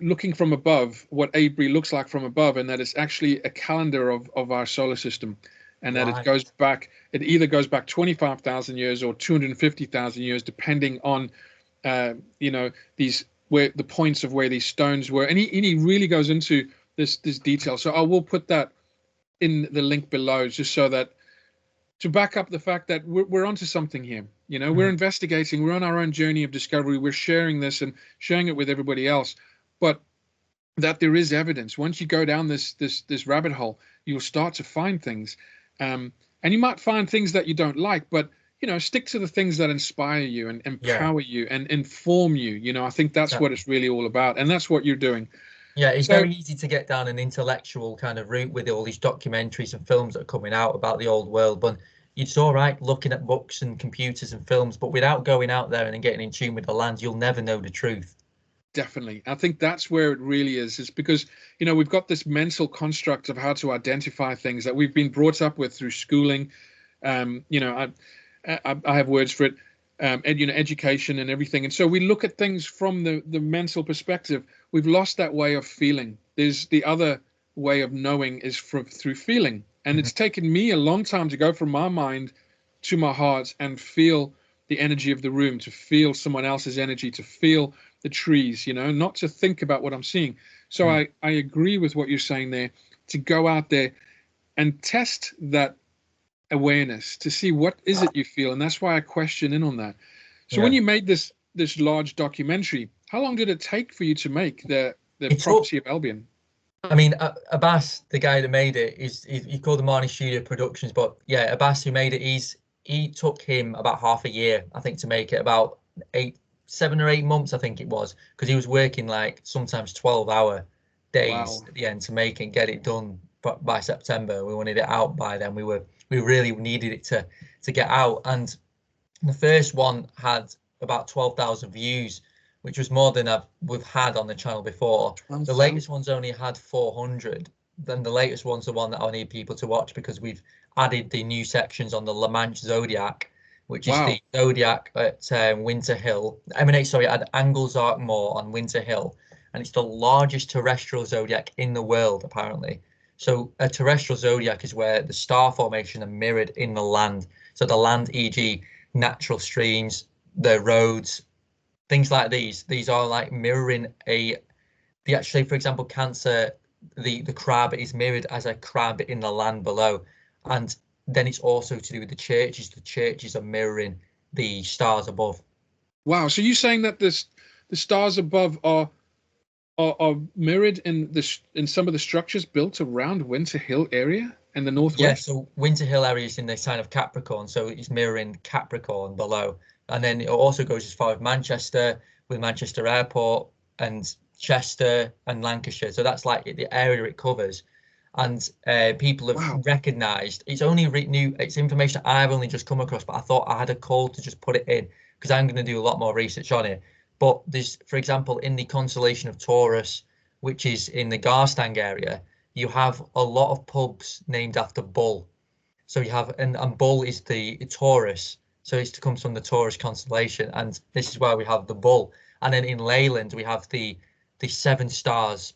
looking from above, what Avebury looks like from above, and that it's actually a calendar of our solar system, and that it goes back. It either goes back 25,000 years or 250,000 years, depending on these, where the points of where these stones were, and he really goes into this detail. So I will put that in the link below, just so that, to back up the fact that we're onto something here. We're investigating, we're on our own journey of discovery, we're sharing this and sharing it with everybody else, but that there is evidence. Once you go down this rabbit hole, you'll start to find things, and you might find things that you don't like, but stick to the things that inspire you and empower you and inform you. I think that's what it's really all about, and that's what you're doing. Yeah, it's very easy to get down an intellectual kind of route with all these documentaries and films that are coming out about the old world. But it's all right looking at books and computers and films, but without going out there and getting in tune with the land, you'll never know the truth. Definitely. I think that's where it really is. It's because, we've got this mental construct of how to identify things that we've been brought up with through schooling. I have words for it, education and everything. And so we look at things from the mental perspective. We've lost that way of feeling. There's the other way of knowing is through feeling. And it's taken me a long time to go from my mind to my heart and feel the energy of the room, to feel someone else's energy, to feel the trees, not to think about what I'm seeing. So I agree with what you're saying there, to go out there and test that awareness to see what is it you feel. And that's why I question in on that. So when you made this large documentary, how long did it take for you to make the property of Albion? I mean, Abbas, the guy that made it, he called the Marnie Studio Productions, but yeah, Abbas, who made it, he took him about half a year, I think, to make it. About 7 or 8 months, I think it was, because he was working like sometimes 12-hour days at the end to make it and get it done by September. We wanted it out by then. We really needed it to get out, and the first one had about 12,000 views, which was more than we've had on the channel before. The latest one's only had 400. Then the latest one's the one that I need people to watch, because we've added the new sections on the La Manche Zodiac, which is the Zodiac at Winter Hill. At Anglezark Moor on Winter Hill, and it's the largest terrestrial zodiac in the world, apparently. So a terrestrial zodiac is where the star formation are mirrored in the land. So the land, e.g., natural streams, the roads, things like these are like mirroring actually, for example, Cancer, the crab is mirrored as a crab in the land below. And then it's also to do with the churches. The churches are mirroring the stars above. Wow. So you're saying that the stars above are mirrored in some of the structures built around Winter Hill area? and the Yeah, northwest? so Winter Hill area is in the sign of Capricorn, so it's mirroring Capricorn below. And then it also goes as far as Manchester, with Manchester Airport, and Chester and Lancashire. So that's like the area it covers. And people have Wow. recognised it's only new, it's information I've only just come across, but I thought I had a call to just put it in because I'm going to do a lot more research on it. But there's, for example, in the constellation of Taurus, which is in the Garstang area, you have a lot of pubs named after Bull. So you have, and Bull is the Taurus. So it comes from the Taurus constellation, and this is where we have the Bull. And then in Leyland we have the Seven Stars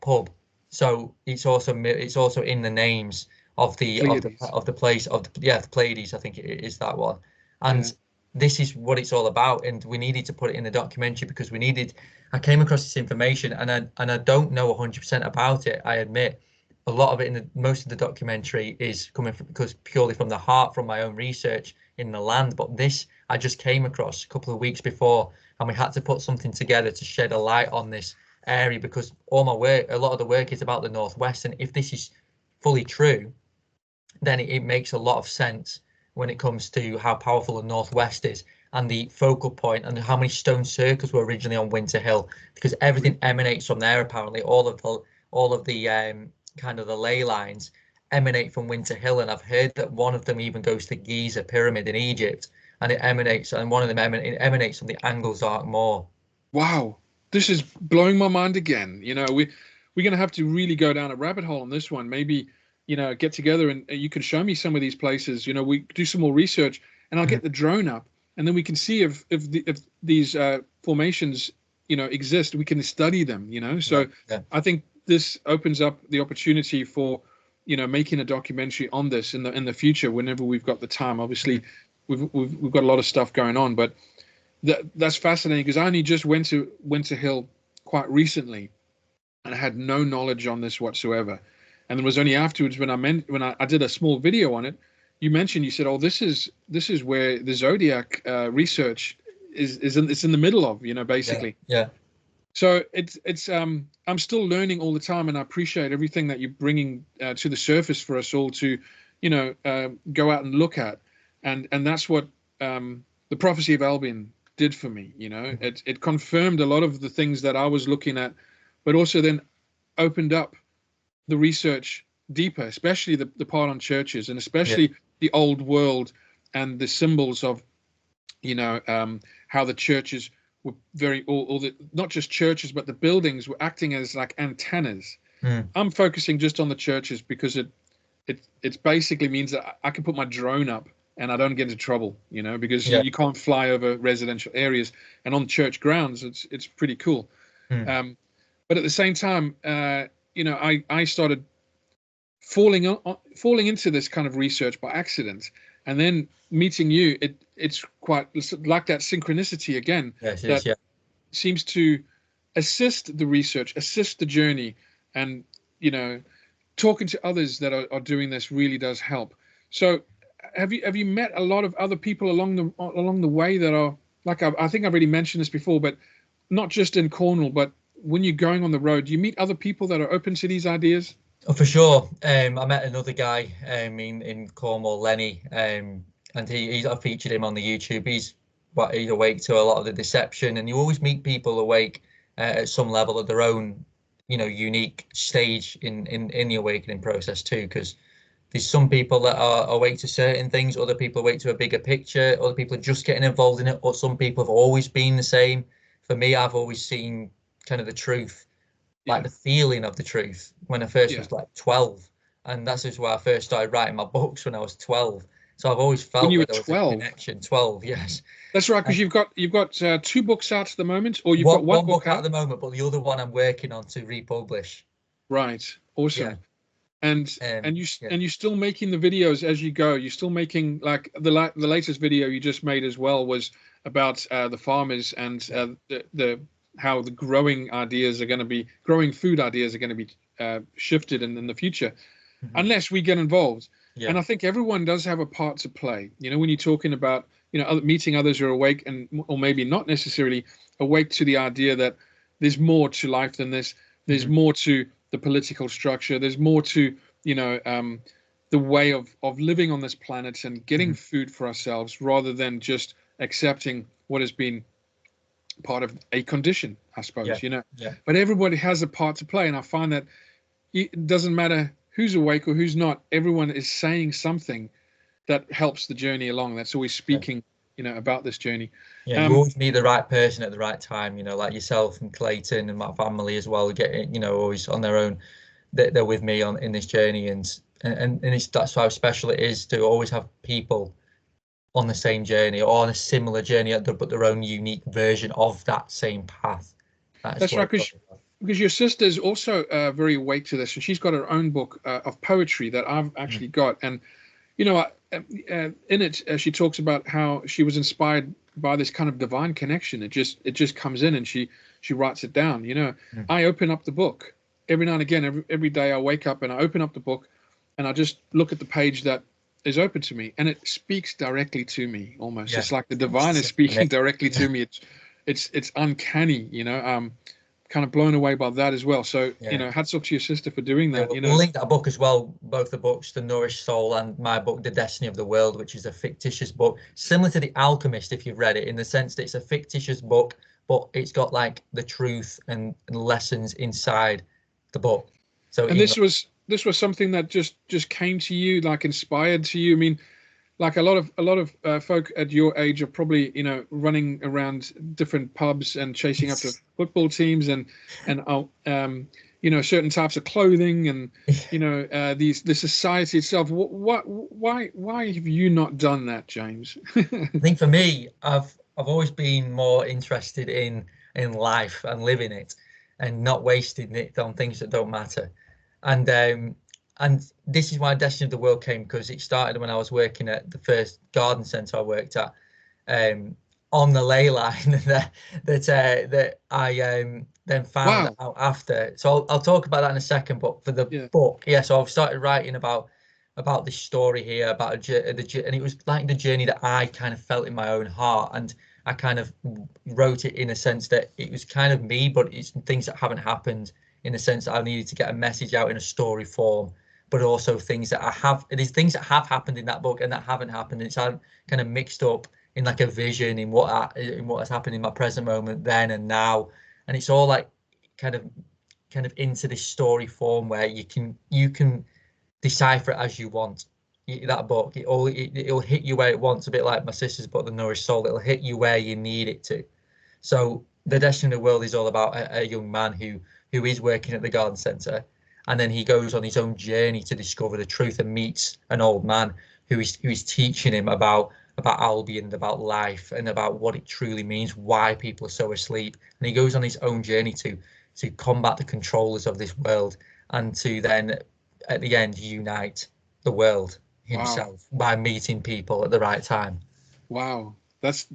pub. So it's also in the names of the Pleiades. of the place of the, yeah, the Pleiades. I think it is that one. And Yeah. this is what it's all about. And we needed to put it in the documentary because I came across this information, and I don't know 100% about it. I admit a lot of it most of the documentary is coming from, because purely from the heart, from my own research in the land. But this I just came across a couple of weeks before, and we had to put something together to shed a light on this area because all my work, a lot of the work is about the northwest, and if this is fully true, then it makes a lot of sense when it comes to how powerful the northwest is and the focal point and how many stone circles were originally on Winter Hill, because everything emanates from there. Apparently all of the kind of the ley lines emanate from Winter Hill, and I've heard that one of them even goes to Giza pyramid in Egypt, and one of them emanates from the Angles-Arc Moor. Wow. This is blowing my mind again. You know, we're going to have to really go down a rabbit hole on this one. Maybe, you know, get together and you can show me some of these places. You know, we do some more research, and I'll get the drone up, and then we can see if these formations, you know, exist. We can study them. You know, so Yeah. I think this opens up the opportunity for, you know, making a documentary on this in the future whenever we've got the time. Obviously, we've got a lot of stuff going on, but that's fascinating because I only just went to Winter Hill quite recently, and I had no knowledge on this whatsoever. And it was only afterwards when I did a small video on it, you said, "Oh, this is where the zodiac research is in the middle of, you know, basically." Yeah. So it's I'm still learning all the time, and I appreciate everything that you're bringing to the surface for us all to, you know, go out and look at, and that's what the prophecy of Albion did for me. You know, it confirmed a lot of the things that I was looking at, but also then opened up the research deeper, especially the part on churches, and especially the old world and the symbols of, you know, how the churches were all the, not just churches, but the buildings were acting as like antennas. I'm focusing just on the churches because it basically means that I can put my drone up and I don't get into trouble, you know, because you can't fly over residential areas, and on church grounds it's pretty cool. But at the same time, you know, I started falling into this kind of research by accident, and then meeting you, it's like that synchronicity again. Yes, that yeah. seems to assist the research, assist the journey, and, you know, talking to others that are doing this really does help. So have you met a lot of other people along the way that are like, I think I've already mentioned this before, but not just in Cornwall, but when you're going on the road, do you meet other people that are open to these ideas? Oh, for sure. I met another guy in Cornwall, Lenny, and I featured him on the YouTube. He's awake to a lot of the deception, and you always meet people awake at some level at their own, you know, unique stage in the awakening process too. Because there's some people that are awake to certain things, other people awake to a bigger picture, other people are just getting involved in it, or some people have always been the same. For me, I've always seen kind of the truth, like the feeling of the truth, when I first was like 12, and that's just where I first started writing my books, when I was 12. So I've always When felt you were that there was a 12? connection. 12, yes. That's right, because you've got 2 books out at the moment, or you've One got one book book out at out. the moment, but the other one I'm working on to republish. Right. Yeah. Awesome. And Yeah. you're still making the videos as you go. You're still making, like, the latest video you just made as well was about the farmers and the how the growing food ideas are going to be shifted in the future, unless we get involved. Yeah. And I think everyone does have a part to play. You know, when you're talking about, you know, meeting others who are awake, or maybe not necessarily awake to the idea that there's more to life than this. There's more to the political structure. There's more to, you know, the way of living on this planet and getting food for ourselves, rather than just accepting what has been part of a condition, I suppose. But everybody has a part to play, and I find that it doesn't matter who's awake or who's not. Everyone is saying something that helps the journey along. That's always speaking, about this journey. Yeah, you always meet the right person at the right time. Like yourself and Clayton and my family as well. Get always on their own. They're with me in this journey, and that's how special it is to always have people on the same journey or on a similar journey, but their own unique version of that same path. That's right, because your sister is also very awake to this, and she's got her own book of poetry that I've actually got. And in it, she talks about how she was inspired by this kind of divine connection. It just comes in, and she writes it down. I open up the book every now and again. Every day I wake up and I open up the book, and I just look at the page that is open to me, and it speaks directly to me. Almost, it's like the divine is speaking directly to me. It's uncanny. Kind of blown away by that as well. So hats off to your sister for doing that. We'll link that book as well, both the books, The Nourished Soul and my book, The Destiny of the World, which is a fictitious book similar to The Alchemist, if you've read it, in the sense that it's a fictitious book, but it's got like the truth and lessons inside the book. So this was something that just came to you, like inspired to you. I mean, like a lot of folk at your age are probably running around different pubs and chasing after football teams and certain types of clothing and the society itself. Why have you not done that, James? I think for me, I've always been more interested in life and living it and not wasting it on things that don't matter. And this is why Destiny of the World came, because it started when I was working at the first garden centre I worked at, on the ley line that I then found out after. So I'll talk about that in a second. But for the book, so I've started writing about this story here, about and it was like the journey that I kind of felt in my own heart, and I kind of wrote it in a sense that it was kind of me, but it's things that haven't happened, in the sense that I needed to get a message out in a story form, but also things that these things that have happened in that book and that haven't happened. It's kind of mixed up in like a vision in what has happened in my present moment then and now, and it's all like kind of into this story form where you can decipher it as you want. That book, it'll hit you where it wants, a bit like my sister's book, The Nourished Soul. It'll hit you where you need it to. So The Destiny of the World is all about a young man who is working at the garden centre, and then he goes on his own journey to discover the truth and meets an old man who is teaching him about Albion and about life and about what it truly means, why people are so asleep. And he goes on his own journey to combat the controllers of this world, and to then at the end unite the world himself by meeting people at the right time. Wow, that's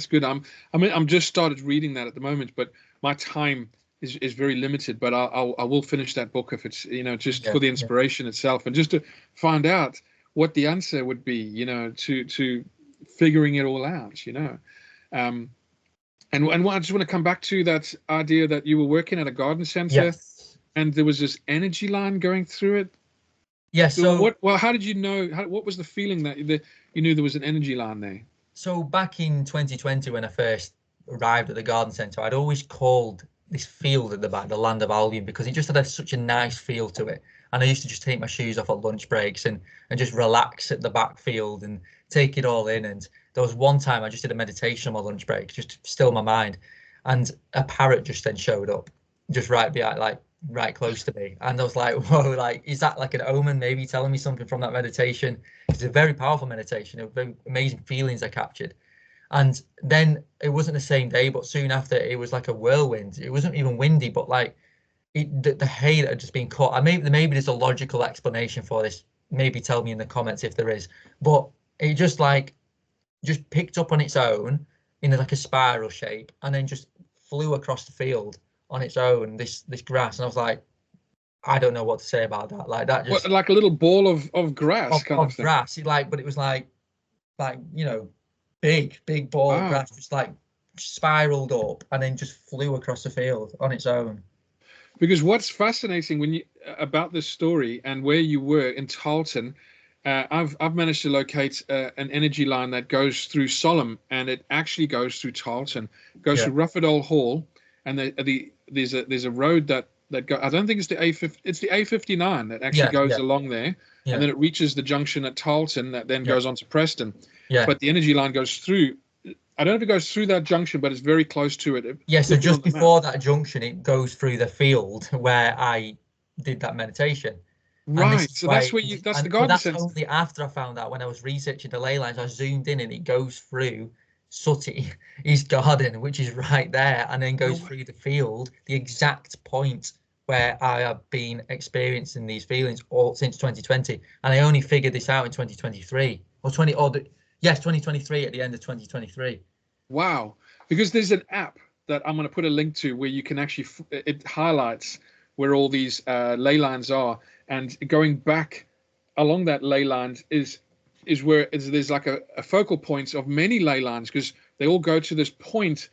good. I'm just started reading that at the moment, but my time is very limited, but I will finish that book if it's for the inspiration itself, and just to find out what the answer would be, to figuring it all out, and I just want to come back to that idea that you were working at a garden center, and there was this energy line going through it. Yes. So how did you know? What was the feeling that you knew there was an energy line there? So back in 2020, when I first arrived at the garden centre, I'd always called this field at the back the land of Albion, because it just had such a nice feel to it. And I used to just take my shoes off at lunch breaks and just relax at the back field and take it all in. And there was one time I just did a meditation on my lunch break, just to still my mind, and a parrot just then showed up, just right behind, like right close to me. And I was like, whoa, like, is that like an omen, maybe telling me something from that meditation? It's a very powerful meditation. It was very amazing feelings I captured. And then it wasn't the same day, but soon after, it was like a whirlwind. It wasn't even windy, but like the hay that had just been cut. Maybe there's a logical explanation for this. Maybe tell me in the comments if there is. But it just picked up on its own in like a spiral shape, and then just flew across the field on its own, this grass. And I was like, I don't know what to say about that. Like that, just like a little ball of grass, of grass. But it was like big ball of grass, just like spiraled up and then just flew across the field on its own. Because what's fascinating about this story and where you were in Tarleton, I've managed to locate an energy line that goes through Solemn, and it actually goes through Tarleton, goes through Ruffordale Hall, and there's a road that go. I don't think it's the A50, it's the A59 that actually goes along there, and then it reaches the junction at Tarleton that then goes on to Preston. But the energy line goes through. I don't know if it goes through that junction, but it's very close to it. So just before that junction, it goes through the field where I did that meditation. Right, so that's where that's the garden centre. That's only after I found out, when I was researching the ley lines, I zoomed in and it goes through Sooty, his garden, which is right there, and then goes through the field, the exact point where I have been experiencing these feelings all since 2020. And I only figured this out in 2023 or 2023 at the end of 2023. Wow, because there's an app that I'm going to put a link to where you can actually, it highlights where all these ley lines are. And going back along that ley line is where there's like a focal point of many ley lines, because they all go to this point.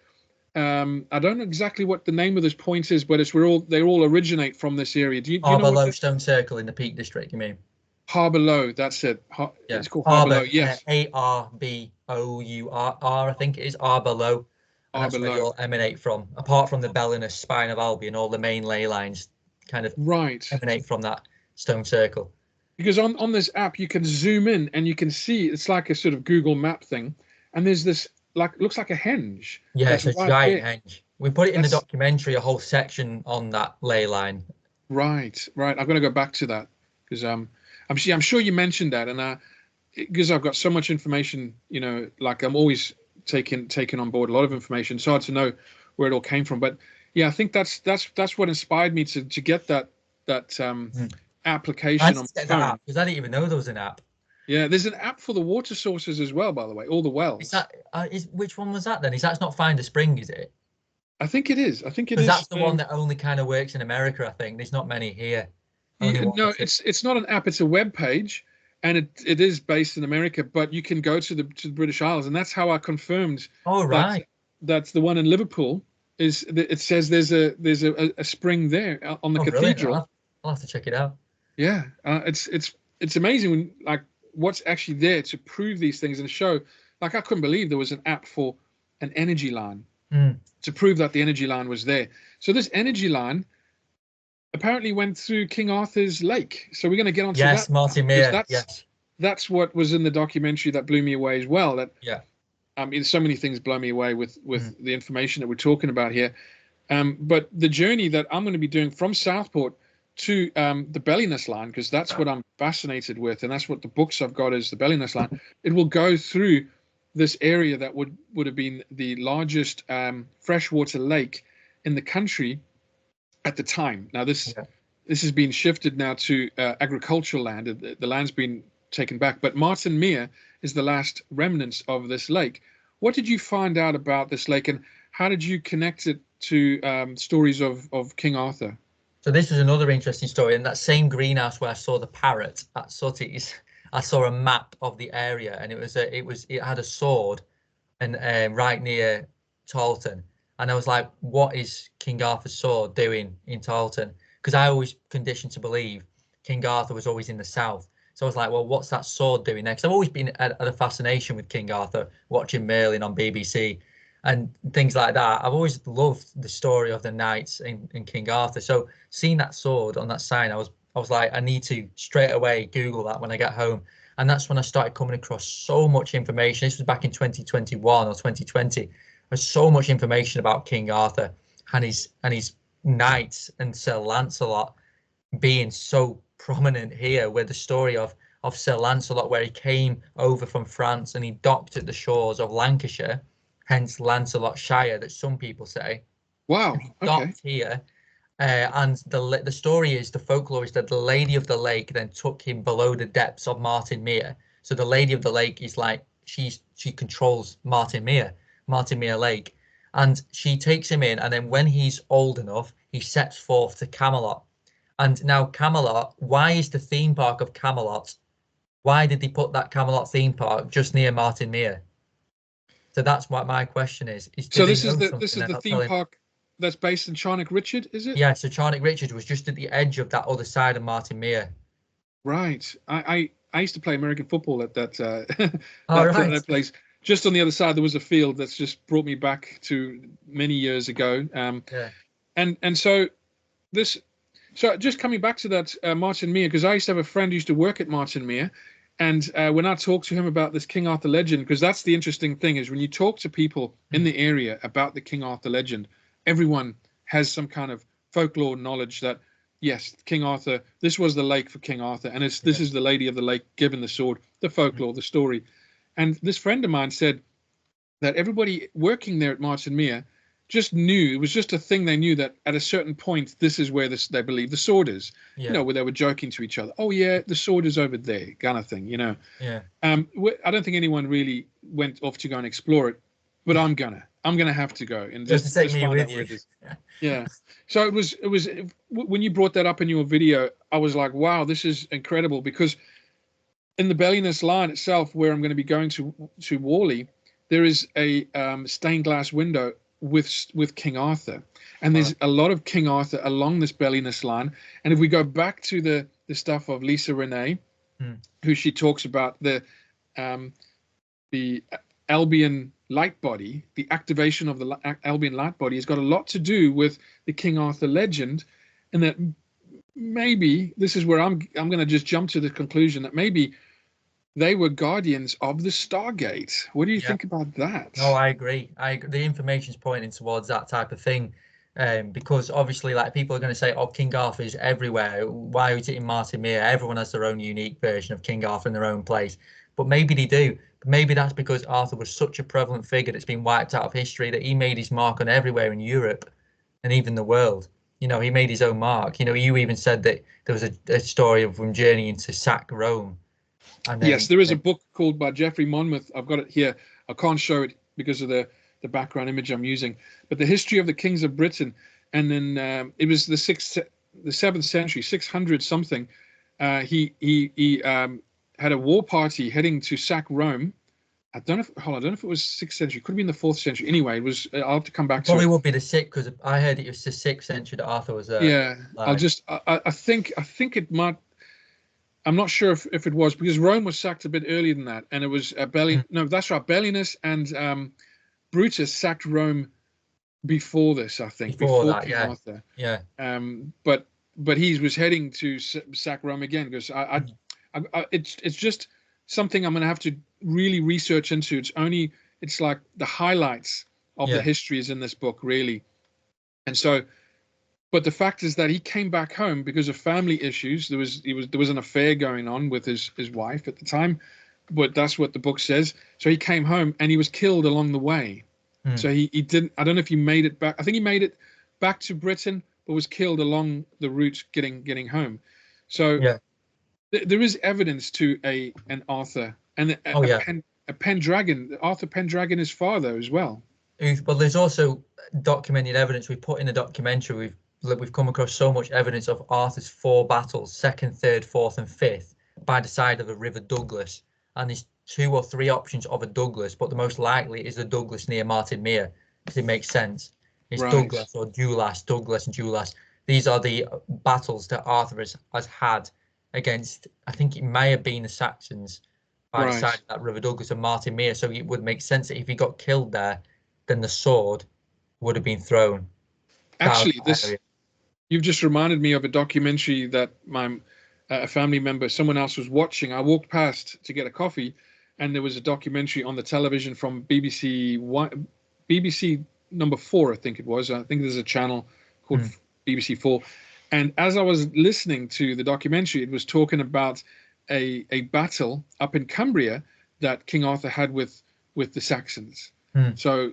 I don't know exactly what the name of this point is, but it's where they all originate from this area. Do you know Low Stone Circle in the Peak District, you mean? Harbour Low, that's it. It's called Harbour Low, yes. Arbour, I think it is, Harbour Low. And that's where they all emanate from. Apart from the Bellinus spine of Albion, all the main ley lines kind of emanate from that stone circle. Because on this app you can zoom in and you can see it's like a sort of Google map thing, and there's this looks like a henge. It's a giant henge. We put it in the documentary, a whole section on that ley line. Right. I'm going to go back to that because I'm sure you mentioned that, and because I've got so much information, like I'm always taking on board a lot of information. It's hard to know where it all came from, but yeah, I think that's what inspired me to get that application on my phone. Because I didn't even know there was an app. Yeah, there's an app for the water sources as well, by the way, all the wells. Is that which one was that then? Is that not Find a Spring, is it? I think it is. Because that's the one that only kind of works in America, I think. There's not many here. No, it's not an app, it's a web page, and it is based in America, but you can go to the British Isles, and that's how I confirmed. Oh, right. That's the one in Liverpool. It says there's a spring there on the cathedral. Brilliant. I'll have to check it out. Yeah, it's amazing when, like, what's actually there to prove these things and show. Like, I couldn't believe there was an app for an energy line to prove that the energy line was there. So this energy line apparently went through King Arthur's lake. So we're going to get onto that. Yes, Martin Mere. That's what was in the documentary that blew me away as well. I mean, so many things blow me away with the information that we're talking about here. But the journey that I'm going to be doing from Southport to the Bellinus line, because that's what I'm fascinated with, and that's what the books I've got is the Bellinus line. It will go through this area that would have been the largest freshwater lake in the country at the time. Now this has been shifted now to agricultural land. The land's been taken back, but Martin Mere is the last remnants of this lake. What did you find out about this lake, and how did you connect it to stories of King Arthur? So this was another interesting story. In that same greenhouse where I saw the parrot at Sooty's, I saw a map of the area, and it had a sword, and right near Tarleton. And I was like, what is King Arthur's sword doing in Tarleton? Because I always conditioned to believe King Arthur was always in the south. So I was like, well, what's that sword doing there? Because I've always been at a fascination with King Arthur, watching Merlin on BBC and things like that. I've always loved the story of the knights in King Arthur. So seeing that sword on that sign, I was like, I need to straight away Google that when I get home. And that's when I started coming across so much information. This was back in 2021 or 2020. There's so much information about King Arthur and his knights and Sir Lancelot being so prominent here, with the story of Sir Lancelot, where he came over from France and he docked at the shores of Lancashire, hence Lancelotshire, that some people say. Wow. And he docked here, and the story is, the folklore is that the Lady of the Lake then took him below the depths of Martin Mere. So the Lady of the Lake is like she controls Martin Mere Lake, and she takes him in, and then when he's old enough, he sets forth to Camelot. And now Camelot, why is the theme park of Camelot? Why did they put that Camelot theme park just near Martin Mere? So that's what my question is. So this is the theme park that's based in Charnock Richard, is it? Yeah, so Charnock Richard was just at the edge of that other side of Martin Mere. Right. I I used to play American football at that All right. that place. Just on the other side, there was a field that's just brought me back to many years ago. Yeah. And so this, so just coming back to that Martin Mere, because I used to have a friend who used to work at Martin Mere, and when I talked to him about this King Arthur legend, because that's the interesting thing is when you talk to people in the area about the King Arthur legend, everyone has some kind of folklore knowledge that yes, King Arthur, this was the lake for King Arthur, and this is the Lady of the Lake given the sword, the folklore, the story. And this friend of mine said that everybody working there at Martin Mere just knew, it was just a thing they knew, that at a certain point, this is where they believe the sword is, where they were joking to each other. Oh yeah, the sword is over there, kind of thing, Yeah. I don't think anyone really went off to go and explore it, but I'm gonna have to go and just take me find with out where you. it is. Yeah. So it was when you brought that up in your video, I was like, wow, this is incredible, because in the Belliness line itself, where I'm going to be going to Worley, there is a stained glass window with King Arthur, and there's a lot of King Arthur along this Belliness line. And if we go back to the stuff of Lisa Renee, who she talks about the Albion light body, the activation of the Albion light body has got a lot to do with the King Arthur legend, and that maybe this is where I'm going to just jump to the conclusion that maybe they were guardians of the Stargate. What do you think about that? No, I agree. The information's pointing towards that type of thing, because obviously, like, people are going to say, "Oh, King Arthur is everywhere. Why is it in Martin Mere? Everyone has their own unique version of King Arthur in their own place." But maybe they do. Maybe that's because Arthur was such a prevalent figure that's been wiped out of history that he made his mark on everywhere in Europe and even the world. He made his own mark. You even said that there was a story of him journeying to sack Rome. And then, yes, there is a book called by Geoffrey Monmouth. I've got it here. I can't show it because of the background image I'm using. But the history of the kings of Britain, and then it was the 7th century, 600 something. He had a war party heading to sack Rome. I don't know if it was 6th century. Could have been the 4th century. Anyway, it was. I'll have to come back to it. Probably would be the 6th, because I heard it was the 6th century that Arthur was there. Yeah, I'll just. I think it might. I'm not sure if it was, because Rome was sacked a bit earlier than that, and it was No, that's right. Bellinus and Brutus sacked Rome before this, I think. Before that, King Arthur. Yeah. But he was heading to sack Rome again, because it's just something I'm going to have to really research into. It's like the highlights of the histories in this book, really, and so. But the fact is that he came back home because of family issues. There was an affair going on with his wife at the time, but that's what the book says. So he came home and he was killed along the way. So he didn't. I don't know if he made it back. I think he made it back to Britain, but was killed along the route getting home. So there is evidence to an Arthur and a Pendragon. Arthur Pendragon, his father as well. But there's also documented evidence we put in the documentary. We've come across so much evidence of Arthur's 4 battles, 2nd, 3rd, 4th, and 5th, by the side of the River Douglas. And there's 2 or 3 options of a Douglas, but the most likely is the Douglas near Martin Mere, because it makes sense. It's Douglas or Dulas, Douglas and Dulas. These are the battles that Arthur has had against, I think it may have been the Saxons, by the side of that River Douglas and Martin Mere. So it would make sense that if he got killed there, then the sword would have been thrown. Actually, you've just reminded me of a documentary that a family member, someone else was watching. I walked past to get a coffee, and there was a documentary on the television from BBC number 4, I think it was. I think there's a channel called BBC 4. And as I was listening to the documentary, it was talking about a battle up in Cumbria that King Arthur had with the Saxons. So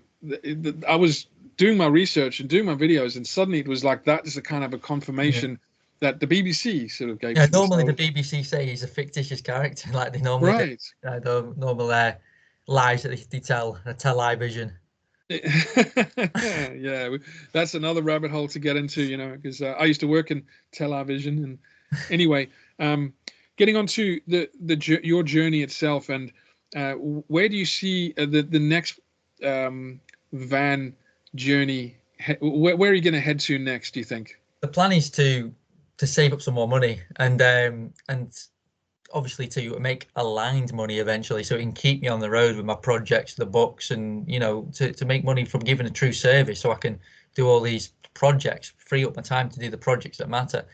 I was doing my research and doing my videos, and suddenly it was like that is a kind of a confirmation that the BBC sort of gave. Yeah, normally the BBC say he's a fictitious character, like they normally do. The normal lies that they tell television. Yeah, that's another rabbit hole to get into, because I used to work in television. And anyway, getting on to your journey itself, and where do you see the next van journey? Where are you going to head to next, do you think? The plan is to save up some more money and obviously to make aligned money eventually, so it can keep me on the road with my projects, the books, and to make money from giving a true service, so I can do all these projects, free up my time to do the projects that matter.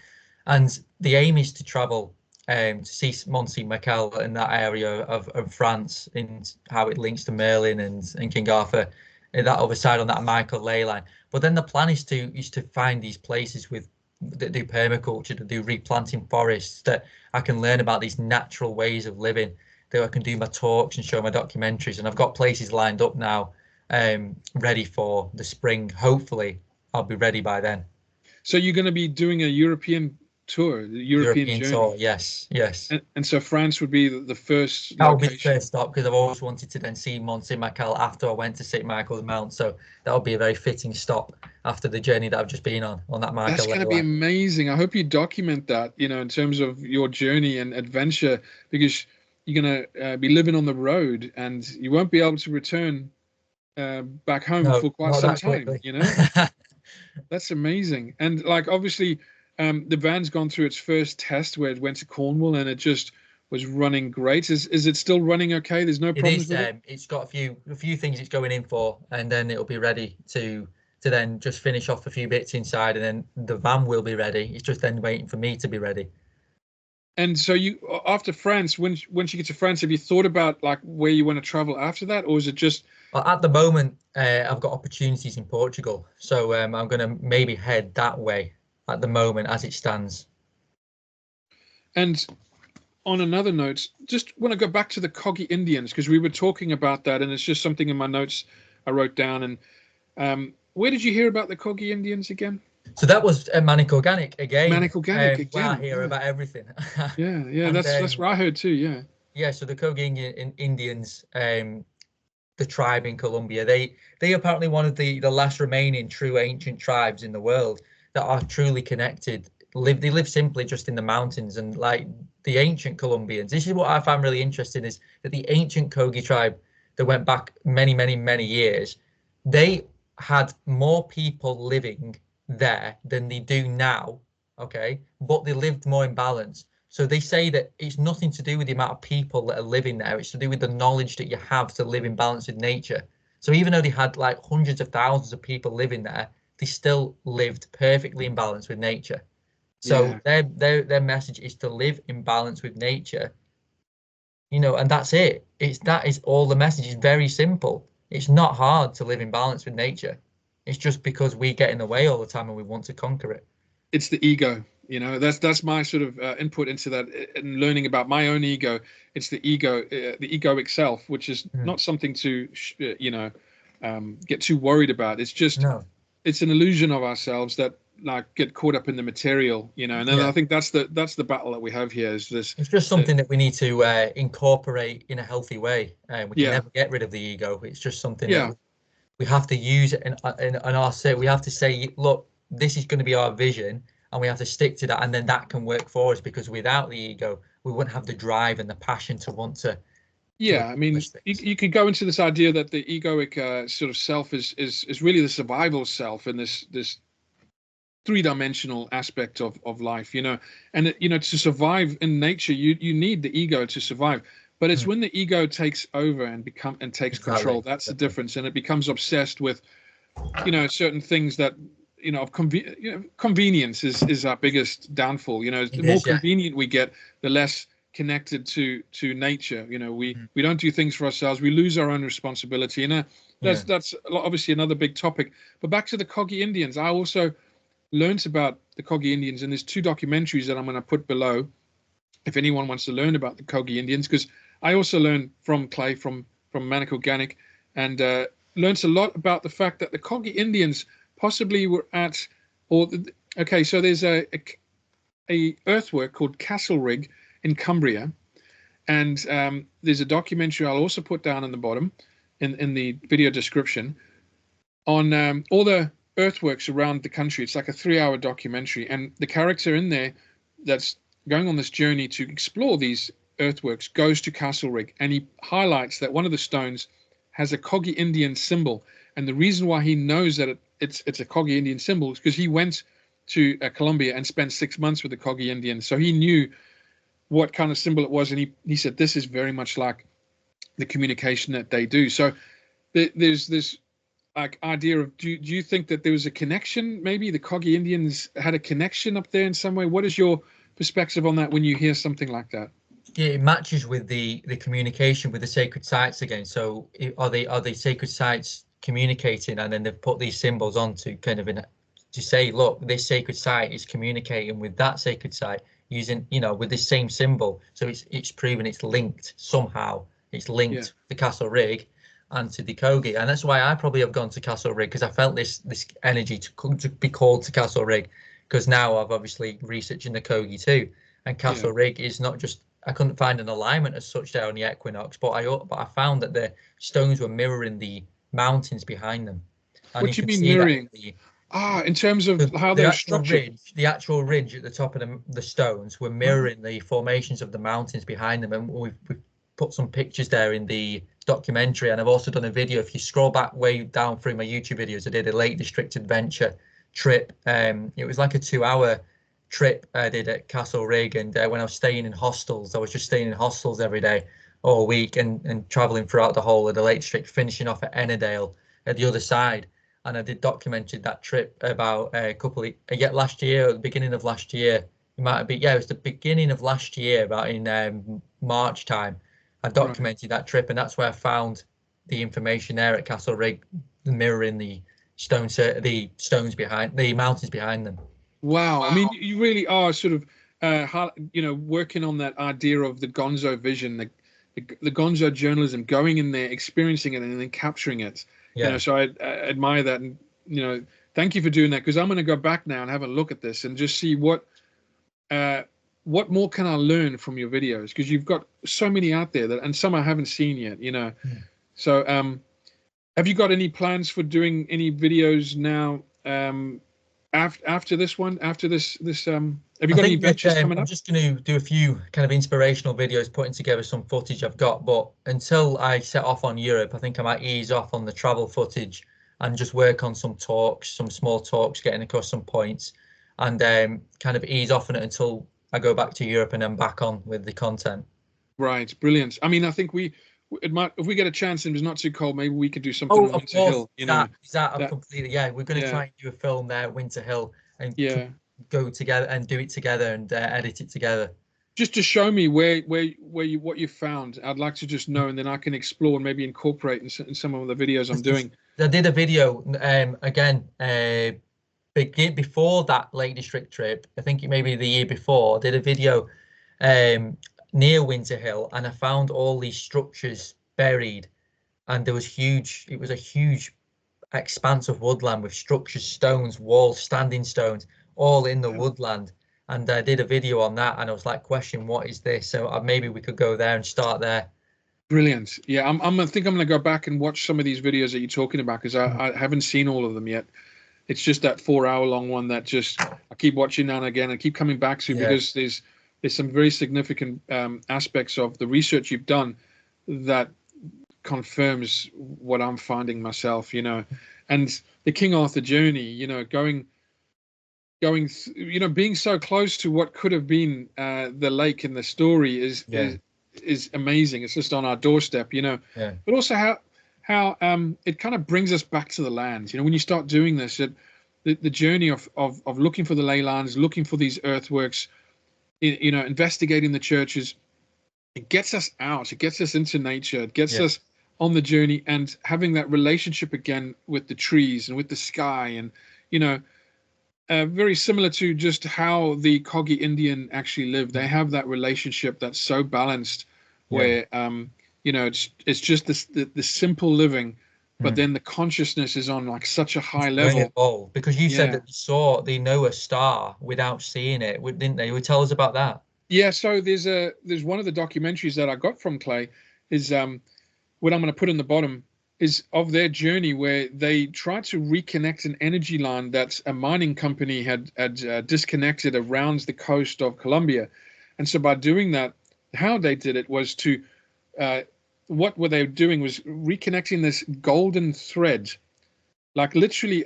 And the aim is to travel to see Mont Saint Michel in that area of France, and how it links to Merlin and King Arthur, and that other side on that Michael ley line. But then the plan is to find these places that do permaculture, that do replanting forests, that I can learn about these natural ways of living, that I can do my talks and show my documentaries. And I've got places lined up now, ready for the spring. Hopefully I'll be ready by then. So you're going to be doing a European tour, the European journey. Tour, yes. And so France would be the first That would be the location. first stop, because I've always wanted to then see Mont Saint Michel after I went to St Michael's Mount. So that would be a very fitting stop after the journey that I've just been on that Michael. That's going to be amazing. I hope you document that, in terms of your journey and adventure, because you're going to be living on the road, and you won't be able to return back home for quite some time. That's amazing. And like, obviously, the van's gone through its first test where it went to Cornwall, and it just was running great. Is it still running okay? There's no problems with it? It's got a few things it's going in for, and then it'll be ready to then just finish off a few bits inside, and then the van will be ready. It's just then waiting for me to be ready. And so you, after France, once you get to France, have you thought about like where you want to travel after that, or is it just? Well, at the moment, I've got opportunities in Portugal, so I'm going to maybe head that way at the moment as it stands. And on another note, just want to go back to the Kogi Indians, because we were talking about that, and it's just something in my notes I wrote down. And where did you hear about the Kogi Indians again? So that was Manic Organic again. Manic Organic again. Where I hear about everything. Yeah, that's what I heard too. Yeah. Yeah. So the Kogi Indians, the tribe in Colombia, they apparently one of the last remaining true ancient tribes in the world that are truly connected. They live simply just in the mountains, and like the ancient Colombians. This is what I find really interesting, is that the ancient Kogi tribe that went back many years, they had more people living there than they do now, okay, but they lived more in balance. So they say that it's nothing to do with the amount of people that are living there, it's to do with the knowledge that you have to live in balance with nature. So even though they had like hundreds of thousands of people living there, they still lived perfectly in balance with nature. So their message is to live in balance with nature, and that's it. That is all the message. Is very simple. It's not hard to live in balance with nature. It's just because we get in the way all the time and we want to conquer it. It's the ego, that's my sort of input into that, and learning about my own ego. It's the egoic self, which is not something to, get too worried about. It's just, it's an illusion of ourselves that like get caught up in the material, and then I think that's the battle that we have here. Is this? It's just something that we need to incorporate in a healthy way. We can never get rid of the ego. It's just something that we have to use it in our say. We have to say, look, this is going to be our vision, and we have to stick to that, and then that can work for us, because without the ego, we wouldn't have the drive and the passion to want to. Yeah, I mean, you could go into this idea that the egoic sort of self is really the survival self, and this three-dimensional aspect of life, and to survive in nature, you need the ego to survive. But it's when the ego takes over and takes control, that's the difference, and it becomes obsessed with, certain things that, of convenience is our biggest downfall. The more convenient we get, the less connected to nature. We don't do things for ourselves. We lose our own responsibility, and that's obviously another big topic. But back to the Kogi Indians, I also learned about the Kogi Indians, and there's two documentaries that I'm going to put below if anyone wants to learn about the Kogi Indians, because I also learned from Clay, from Manic Organic, and learned a lot about the fact that the Kogi Indians possibly were so there's a earthwork called Castlerig in Cumbria, and there's a documentary I'll also put down in the bottom in the video description on all the earthworks around the country. It's like a 3-hour documentary, and the character in there that's going on this journey to explore these earthworks goes to Castlerig, and he highlights that one of the stones has a Kogi Indian symbol, and the reason why he knows that it's a Kogi Indian symbol is because he went to Colombia and spent 6 months with the Kogi Indians, so he knew what kind of symbol it was, and he said this is very much like the communication that they do. So there's this like idea of, do you think that there was a connection? Maybe the Kogi Indians had a connection up there in some way. What is your perspective on that when you hear something like that? Yeah, it matches with the communication with the sacred sites again. So are they sacred sites communicating, and then they've put these symbols on to kind of to say, look, this sacred site is communicating with that sacred site using, with this same symbol. So it's proven it's linked somehow. It's linked to Castle Rig and to the Kogi, and that's why I probably have gone to Castle Rig, because I felt this energy to be called to Castle Rig, because now I've obviously researching the Kogi too, and Castle Rig is not just, I couldn't find an alignment as such there on the equinox, but I found that the stones were mirroring the mountains behind them. And what do you mean mirroring? In terms of how they're structured. The actual ridge at the top of the stones were mirroring the formations of the mountains behind them, and we've put some pictures there in the documentary, and I've also done a video. If you scroll back way down through my YouTube videos, I did a Lake District adventure trip. It was like a 2-hour trip I did at Castle Rig, and when I was staying in hostels, I was just staying in hostels every day all week, and traveling throughout the whole of the Lake District, finishing off at Ennerdale at the other side. And I did documented that trip about last year, or the beginning of last year. It might have been, it was the beginning of last year, about in March time. I documented that trip, and that's where I found the information there at Castle Rig, mirroring the stones behind the mountains behind them. Wow. I mean, you really are sort of, working on that idea of the Gonzo vision, the Gonzo journalism, going in there, experiencing it, and then capturing it. Yeah. So I admire that, and thank you for doing that, because I'm going to go back now and have a look at this and just see what more can I learn from your videos, because you've got so many out there and some I haven't seen yet. So have you got any plans for doing any videos now? After this one, after this, have you got any ventures coming up? I'm just going to do a few kind of inspirational videos, putting together some footage I've got. But until I set off on Europe, I think I might ease off on the travel footage and just work on some small talks, getting across some points, and kind of ease off on it until I go back to Europe and then back on with the content. Right, brilliant. I mean, I think if we get a chance and it's not too cold, maybe we could do something on Winter Hill. Completely. Yeah, we're going to try and do a film there at Winter Hill, and go together and do it together and edit it together. Just to show me what you found. I'd like to just know, and then I can explore and maybe incorporate in some of the videos I'm doing. I did a video before that Lake District trip. I think maybe the year before. I did a video near Winter Hill, and I found all these structures buried, and it was a huge expanse of woodland with structures, stones, walls, standing stones, all in the woodland. And I did a video on that, and I was like, question, what is this? So maybe we could go there and start there. Brilliant. Yeah, I think I'm going to go back and watch some of these videos that you're talking about, because I haven't seen all of them yet. It's just that 4-hour long one that I keep watching now and again and keep coming back to, because there's some very significant aspects of the research you've done that confirms what I'm finding myself, and the King Arthur journey, going, being so close to what could have been the lake in the story is amazing. It's just on our doorstep, but also how it kind of brings us back to the land. When you start doing this, the journey of looking for the ley lines, looking for these earthworks, investigating the churches, it gets us out, it gets us into nature, it gets us on the journey, and having that relationship again with the trees and with the sky, and very similar to just how the Kogi Indian actually live. They have that relationship that's so balanced, where it's just the simple living, but then the consciousness is on like such a high level. Because you said that they know a star without seeing it, didn't they? Would tell us about that? Yeah, so there's one of the documentaries that I got from Clay is what I'm going to put in the bottom is of their journey, where they tried to reconnect an energy line that a mining company had disconnected around the coast of Colombia. And so by doing that, how they did it was to what they were doing was reconnecting this golden thread, like literally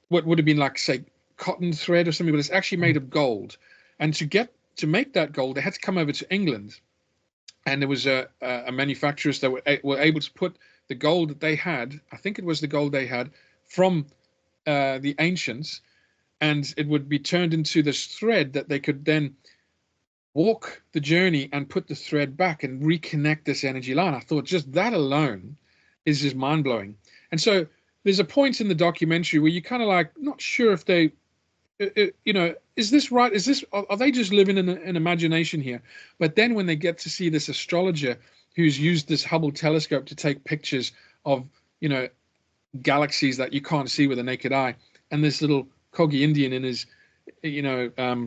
what would have been like, say, cotton thread or something, but it's actually made of gold. And to get to make that gold, they had to come over to England, and there was a manufacturers that were able to put the gold that they had, I think it was the gold they had from the ancients, and it would be turned into this thread that they could then walk the journey and put the thread back and reconnect this energy line. I thought just that alone is just mind-blowing. And so there's a point in the documentary where you're kind of like not sure if they, is this right? Is this, are they just living in an imagination here? But then when they get to see this astrologer who's used this Hubble telescope to take pictures of, galaxies that you can't see with the naked eye, and this little Kogi Indian in his, in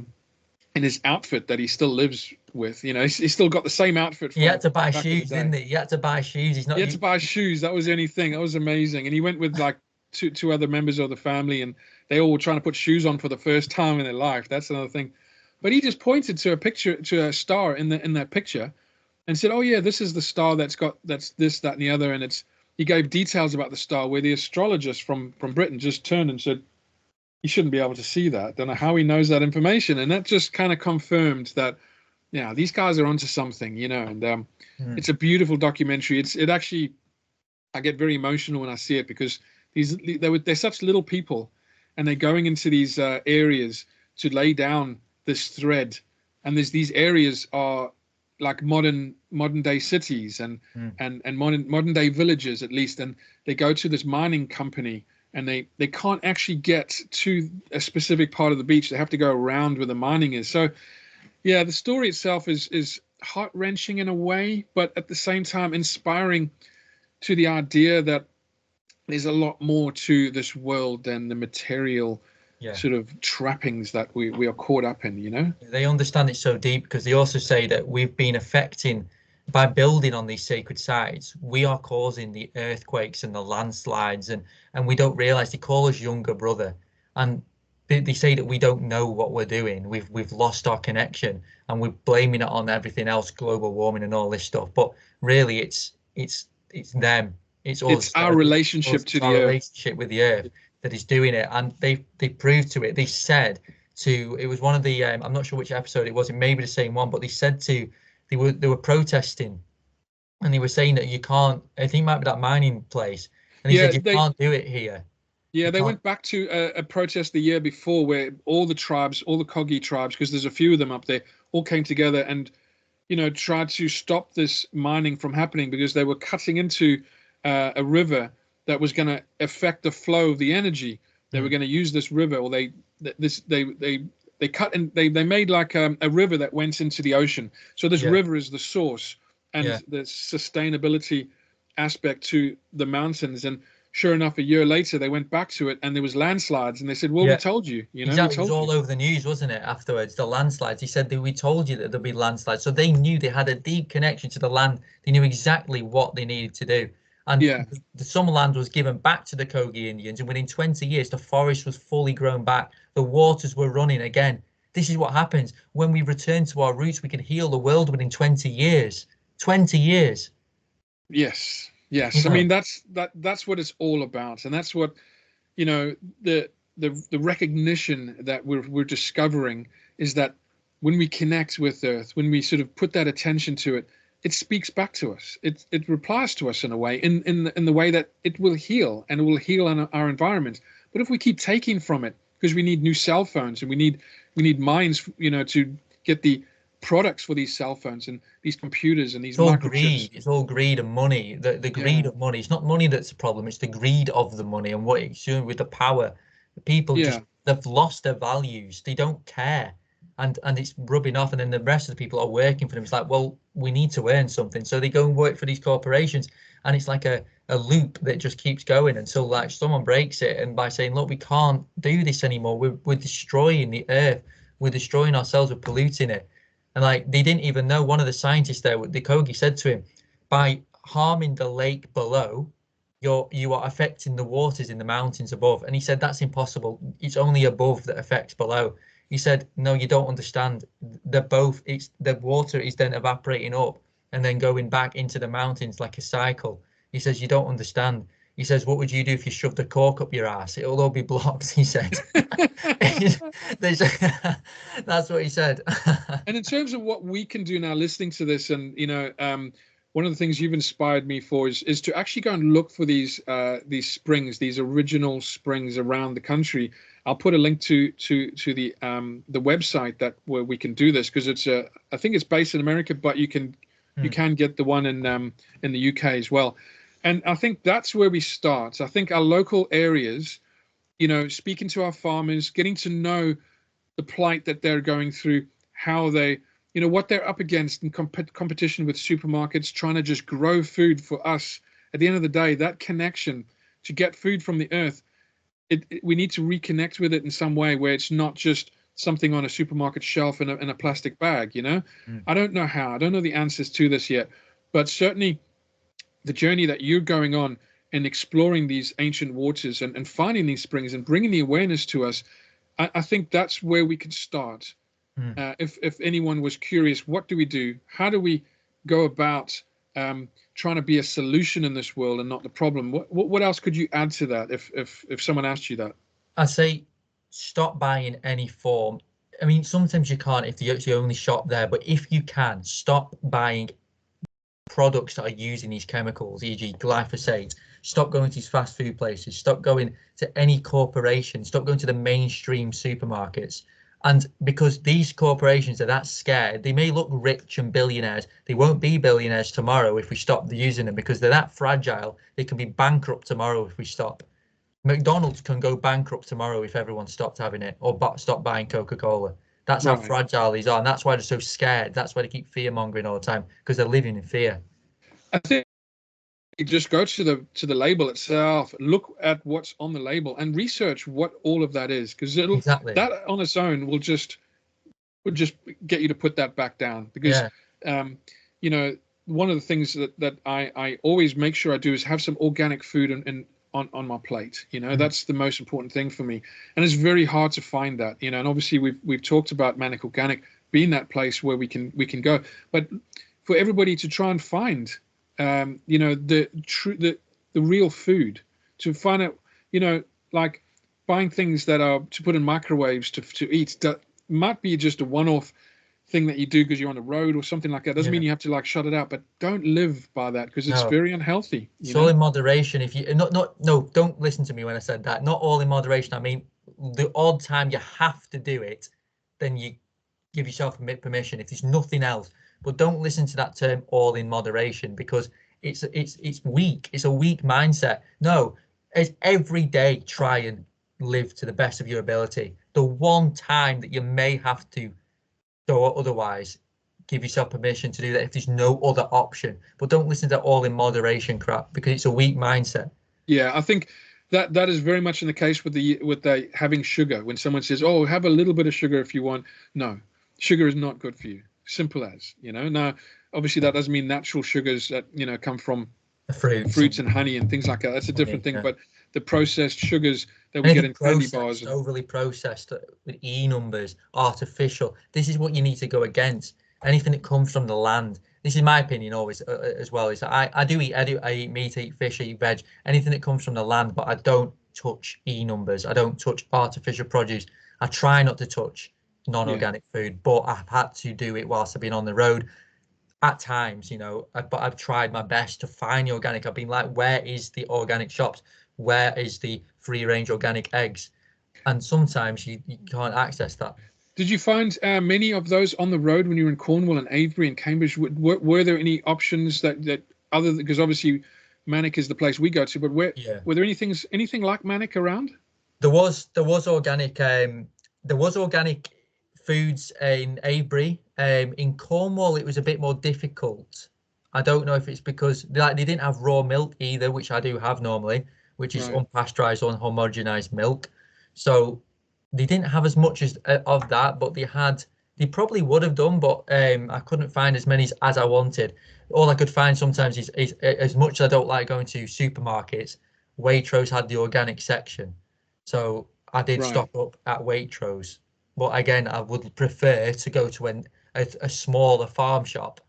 his outfit that he still lives with, he's still got the same outfit. He had to buy shoes, didn't he? He had to buy shoes. He had to buy shoes. That was the only thing. That was amazing. And he went with like two other members of the family, and they all were trying to put shoes on for the first time in their life. That's another thing. But he just pointed to a star in that picture, and said, "Oh yeah, this is the star that's this, that, and the other." And he gave details about the star where the astrologist from Britain just turned and said, "You shouldn't be able to see that." Don't know how he knows that information, and that just kind of confirmed that, these guys are onto something, And it's a beautiful documentary. It actually, I get very emotional when I see it, because they're such little people, and they're going into these areas to lay down this thread, and these areas are like modern day cities and modern day villages at least, and they go to this mining company, and they can't actually get to a specific part of the beach. They have to go around where the mining is. So yeah, the story itself is heart-wrenching in a way, but at the same time inspiring to the idea that there's a lot more to this world than the material sort of trappings that we are caught up in, They understand it so deep, because they also say that we've been affecting, by building on these sacred sites, we are causing the earthquakes and the landslides, and we don't realize. They call us younger brother, and they say that we don't know what we're doing. We've lost our connection, and we're blaming it on everything else, global warming and all this stuff. But really, it's them. It's us. It's our relationship to the earth. Relationship with the earth that is doing it, and they proved to it. They said it was one of the I'm not sure which episode it was. It may be the same one, but they said they were protesting, and they were saying that you can't. I think it might be that mining place, and he said you can't do it here. Yeah, they went back to a protest the year before where all the Kogi tribes, because there's a few of them up there, all came together and, tried to stop this mining from happening, because they were cutting into a river that was going to affect the flow of the energy. They were going to use this river, or they cut and they made like a river that went into the ocean. So this river is the source and the sustainability aspect to the mountains. And sure enough, a year later, they went back to it, and there was landslides, and they said, "Well, we told you." Exactly. It was all over the news, wasn't it? Afterwards, the landslides. He said that we told you that there'd be landslides, so they knew. They had a deep connection to the land. They knew exactly what they needed to do. And some land was given back to the Kogi Indians, and within 20 years, the forest was fully grown back. The waters were running again. This is what happens when we return to our roots. We can heal the world within 20 years. 20 years. Yes. I mean, that's what it's all about, and that's what the recognition that we're discovering is that when we connect with Earth, when we sort of put that attention to it, it speaks back to us. It replies to us in a way, in the way that it will heal, and it will heal our environment. But if we keep taking from it, because we need new cell phones, and we need minds, to get the products for these cell phones and these computers and these microchips. It's all greed and money. The greed of money. It's not money that's the problem. It's the greed of the money and what it's doing with the power. The people they've lost their values. They don't care. And it's rubbing off, and then the rest of the people are working for them. It's like, well, we need to earn something, so they go and work for these corporations, and it's like a loop that just keeps going until like someone breaks it, and by saying, look, we can't do this anymore. We're destroying the earth. We're destroying ourselves. We're polluting it. And like they didn't even know. One of the scientists there, the Kogi, said to him, by harming the lake below, you are affecting the waters in the mountains above. And he said that's impossible. It's only above that affects below. He said, no, you don't understand. The water is then evaporating up and then going back into the mountains like a cycle. He says, you don't understand. He says, what would you do if you shoved a cork up your ass? It'll all be blocked, he said. That's what he said. And in terms of what we can do now, listening to this, and one of the things you've inspired me for is to actually go and look for these springs, these original springs around the country. I'll put a link to the website where we can do this, because I think it's based in America, but you can get the one in the UK as well. And I think that's where we start. I think our local areas, speaking to our farmers, getting to know the plight that they're going through, how they, what they're up against in competition with supermarkets, trying to just grow food for us. At the end of the day, that connection to get food from the earth, we need to reconnect with it in some way, where it's not just something on a supermarket shelf in a plastic bag. I don't know how. I don't know the answers to this yet, but certainly the journey that you're going on and exploring these ancient waters and finding these springs and bringing the awareness to us, I think that's where we could start. If anyone was curious, what do we do? How do we go about trying to be a solution in this world and not the problem? What else could you add to that if someone asked you that? I say stop buying any form. I mean, sometimes you can't if it's the only shop there, but if you can, stop buying products that are using these chemicals, e.g. glyphosate. Stop going to these fast food places. Stop going to any corporation. Stop going to the mainstream supermarkets. And because these corporations are that scared, they may look rich and billionaires. They won't be billionaires tomorrow if we stop using them, because they're that fragile. They can be bankrupt tomorrow if we stop. McDonald's can go bankrupt tomorrow if everyone stopped having it, or stop buying Coca-Cola. That's how fragile these are, and that's why they're so scared. That's why they keep fear-mongering all the time, because they're living in fear. I think you just go to the label itself, look at what's on the label, and research what all of that is, because that on its own will just get you to put that back down. Because one of the things that I always make sure I do is have some organic food on my plate. That's the most important thing for me, and it's very hard to find that. And obviously we've talked about Manic Organic being that place where we can go, but for everybody to try and find the real food, to find out, like buying things that are to put in microwaves to eat, that might be just a one-off thing that you do because you're on the road or something like that. Doesn't mean you have to shut it out, but don't live by that, because it's very unhealthy. It's all in moderation. If you don't listen to me when I said that. Not all in moderation. I mean, the odd time you have to do it, then you give yourself permission if there's nothing else. But don't listen to that term all in moderation, because it's weak. It's a weak mindset. No, it's every day try and live to the best of your ability. The one time that you may have to go otherwise, give yourself permission to do that if there's no other option. But don't listen to all in moderation crap, because it's a weak mindset. Yeah, I think that is very much in the case with the having sugar. When someone says, "Oh, have a little bit of sugar if you want," no, sugar is not good for you. Simple as, Now, obviously, that doesn't mean natural sugars that come from fruits and honey and things like that. That's a different thing. But the processed sugars that we get in candy bars, overly processed with numbers, artificial. This is what you need to go against. Anything that comes from the land. This is my opinion always as well. Is I eat meat, I eat fish, I eat veg. Anything that comes from the land, but I don't touch numbers. I don't touch artificial produce. I try not to touch non-organic food, but I've had to do it whilst I've been on the road at times, but I've tried my best to find the organic. I've been like, where is the organic shops? Where is the free-range organic eggs? And sometimes you can't access that. Did you find many of those on the road when you were in Cornwall and Avebury and Cambridge? Were there any options that other, because obviously Manic is the place we go to, but were there anything like Manic around? There was organic foods in Avebury. In Cornwall, it was a bit more difficult. I don't know if it's because they didn't have raw milk either, which I do have normally, which is unpasteurized, unhomogenized milk. So they didn't have as much of that, but they probably would have done, but I couldn't find as many as I wanted. All I could find sometimes is as much as I don't like going to supermarkets, Waitrose had the organic section. So I did stock up at Waitrose. But again, I would prefer to go to a smaller farm shop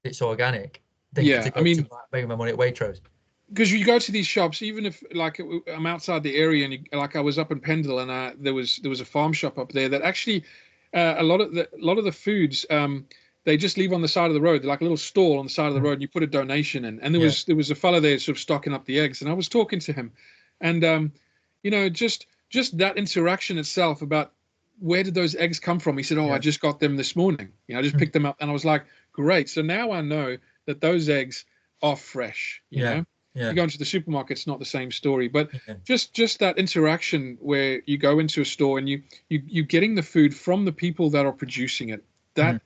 that's organic than to go to make my money at Waitrose. because you go to these shops, even if like I'm outside the area, and like I was up in Pendle, and there was a farm shop up there that actually a lot of the foods they just leave on the side of the road. They're like a little stall on the side of the road, and you put a donation in. And there was a fella there sort of stocking up the eggs, and I was talking to him, and you know, just that interaction itself about where did those eggs come from? He said, "Oh, I just got them this morning. You know, I just picked them up," and I was like, "Great! So now I know that those eggs are fresh." You know. Yeah. You go into the supermarket, it's not the same story, but just that interaction where you go into a store and you're getting the food from the people that are producing it. That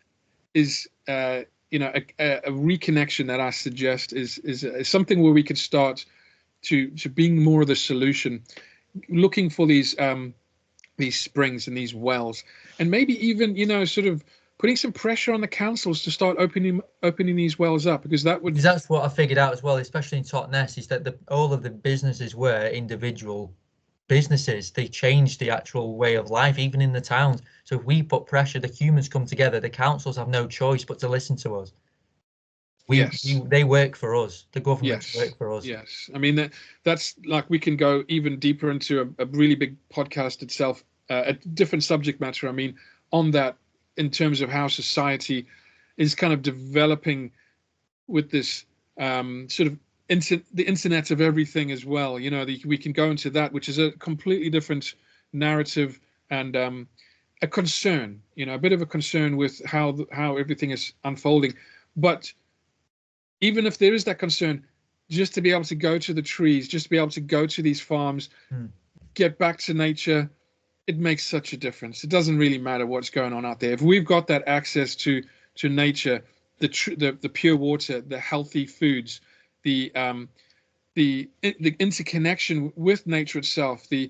is, you know, a reconnection that I suggest is something where we could start to being more of the solution, looking for these springs and these wells, and maybe even, you know, sort of putting some pressure on the councils to start opening these wells up, because that's what I figured out as well, especially in Totnes, is that all of the businesses were individual businesses. They changed the actual way of life, even in the towns. So if we put pressure, the humans come together, the councils have no choice but to listen to us. They work for us. The government work for us. Yes. I mean, that's like, we can go even deeper into a really big podcast itself, a different subject matter. I mean, on that, in terms of how society is kind of developing with this sort of the internet of everything as well. You know, we can go into that, which is a completely different narrative and a concern, you know, a bit of a concern with how everything is unfolding. But even if there is that concern, just to be able to go to the trees, just to be able to go to these farms, get back to nature, it makes such a difference. It doesn't really matter what's going on out there. If we've got that access to nature, the pure water, the healthy foods, the interconnection with nature itself, you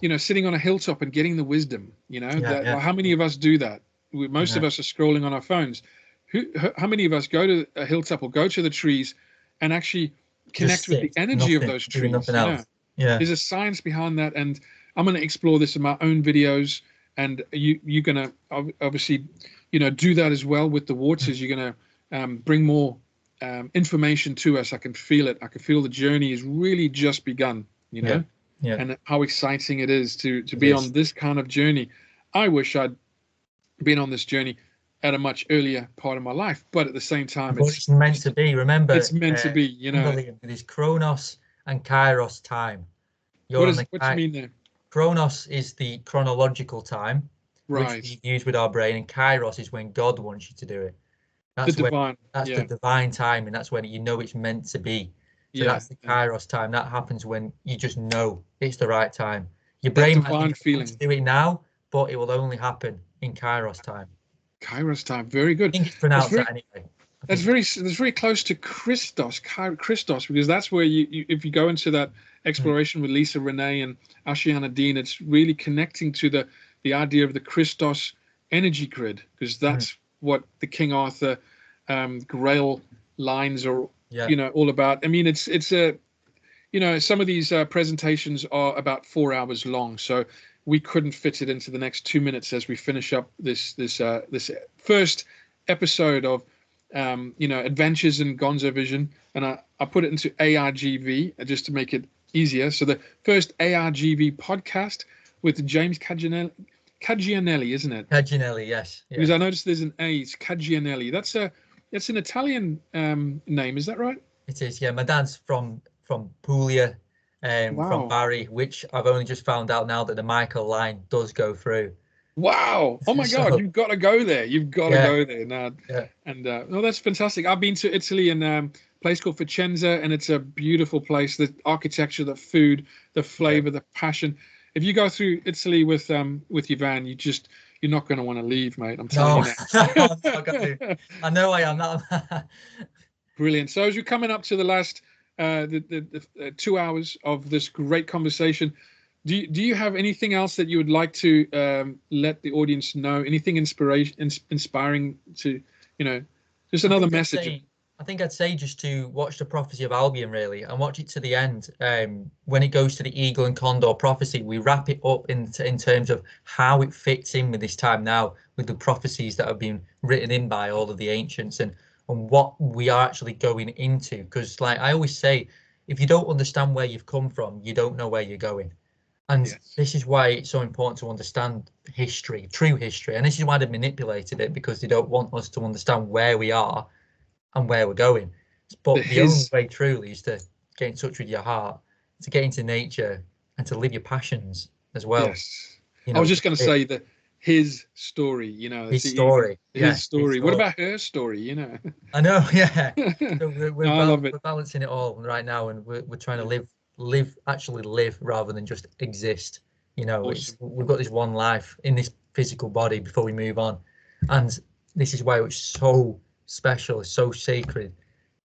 know, sitting on a hilltop and getting the wisdom, you know, how many of us do that? Most of us are scrolling on our phones. How many of us go to a hilltop or go to the trees and actually connect with the energy of those trees? There's a science behind that, and I'm going to explore this in my own videos, and you're going to obviously, you know, do that as well with the waters. You're going to bring more information to us. I can feel it. I can feel the journey is really just begun, you know, and how exciting it is to be on this kind of journey. I wish I'd been on this journey at a much earlier part of my life, but at the same time, it's meant to be. Remember, it's meant to be. You know, there's Chronos and Kairos time. What do you mean there? Chronos is the chronological time, which we use with our brain, and Kairos is when God wants you to do it. That's the divine time, and that's when you know it's meant to be. So that's the Kairos time. That happens when you just know it's the right time. Your brain might feeling to do it now, but it will only happen in Kairos time. Kairos time, very good. I think it's pronounced that anyway. That's very close to Christos, because that's where you if you go into that exploration with Lisa Renee and Ashiana Dean, it's really connecting to the idea of the Christos energy grid, because that's what the King Arthur Grail lines are, you know, all about. I mean, it's a, you know, some of these presentations are about 4 hours long, so we couldn't fit it into the next 2 minutes as we finish up this first episode of you know, Adventures in Gonzo Vision, and I put it into ARGV just to make it easier. So the first ARGV podcast with James Caggianelli, isn't it? Caggianelli, yes. Because I noticed there's an A. It's Caggianelli. That's an Italian name, is that right? It is. Yeah, my dad's from Puglia. From Barry, which I've only just found out now that the Michael line does go through. Wow! Oh my God, you've got to go there. You've got to go there now. And no, that's fantastic. I've been to Italy in a place called Vicenza, and it's a beautiful place. The architecture, the food, the flavor, the passion. If you go through Italy with your van, you're not going to want to leave, mate. I'm telling you now. No, I'm not going to. I know I am not. Brilliant. So as we're coming up to the last the 2 hours of this great conversation, do you have anything else that you would like to let the audience know? Anything inspiring to, you know, just another message? I think I'd say just to watch the Prophecy of Albion, really, and watch it to the end. When it goes to the Eagle and Condor prophecy, we wrap it up in terms of how it fits in with this time now, with the prophecies that have been written in by all of the ancients, and what we are actually going into. Because, like I always say, if you don't understand where you've come from, you don't know where you're going. And Yes. this is why it's so important to understand history, true history. And this is why they've manipulated it, because they don't want us to understand where we are and where we're going. But the only way truly is to get in touch with your heart, to get into nature, and to live your passions as well. Yes. You I know, was just going to say that his story, you know, his story. his story. What about her story? You know, I know, yeah. So No, I love it. we're balancing it all right now, and we're trying to actually live rather than just exist. You know, Awesome. we've got this one life in this physical body before we move on, and this is why it's so special, it's so sacred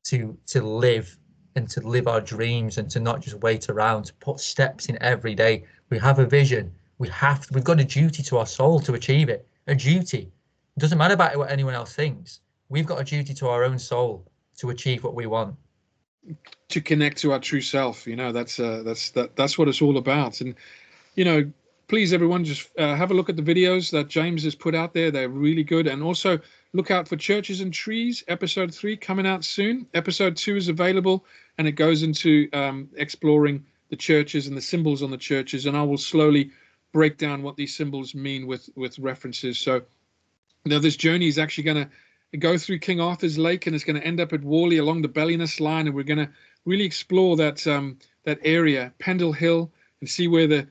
to live and to live our dreams, and to not just wait around, to put steps in every day. We have a vision. We've got a duty to our soul to achieve it. A duty. It doesn't matter about what anyone else thinks. We've got a duty to our own soul to achieve what we want. To connect to our true self, you know, that's what it's all about. And you know, please everyone, just have a look at the videos that James has put out there. They're really good. And also look out for Churches and Trees, episode 3 coming out soon. Episode 2 is available, and it goes into exploring the churches and the symbols on the churches. And I will slowly break down what these symbols mean with references. So now this journey is actually going to go through King Arthur's Lake, and it's going to end up at Worley along the Ballyness line, and we're going to really explore that that area, Pendle Hill, and see where the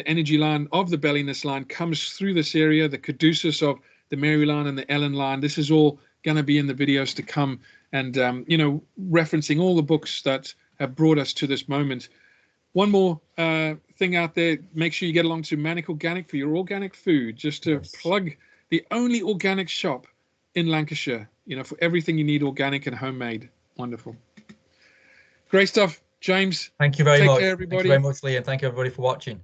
energy line of the Ballyness line comes through this area, the caduceus of the Mary line and the Ellen line. This is all going to be in the videos to come, and you know, referencing all the books that have brought us to this moment. One more thing out there, make sure you get along to Manic Organic for your organic food, just to plug the only organic shop in Lancashire, you know, for everything you need organic and homemade. Wonderful. Great stuff, James. Thank you very much. Take care, everybody. Thank you very much, Liam. Thank you, everybody, for watching.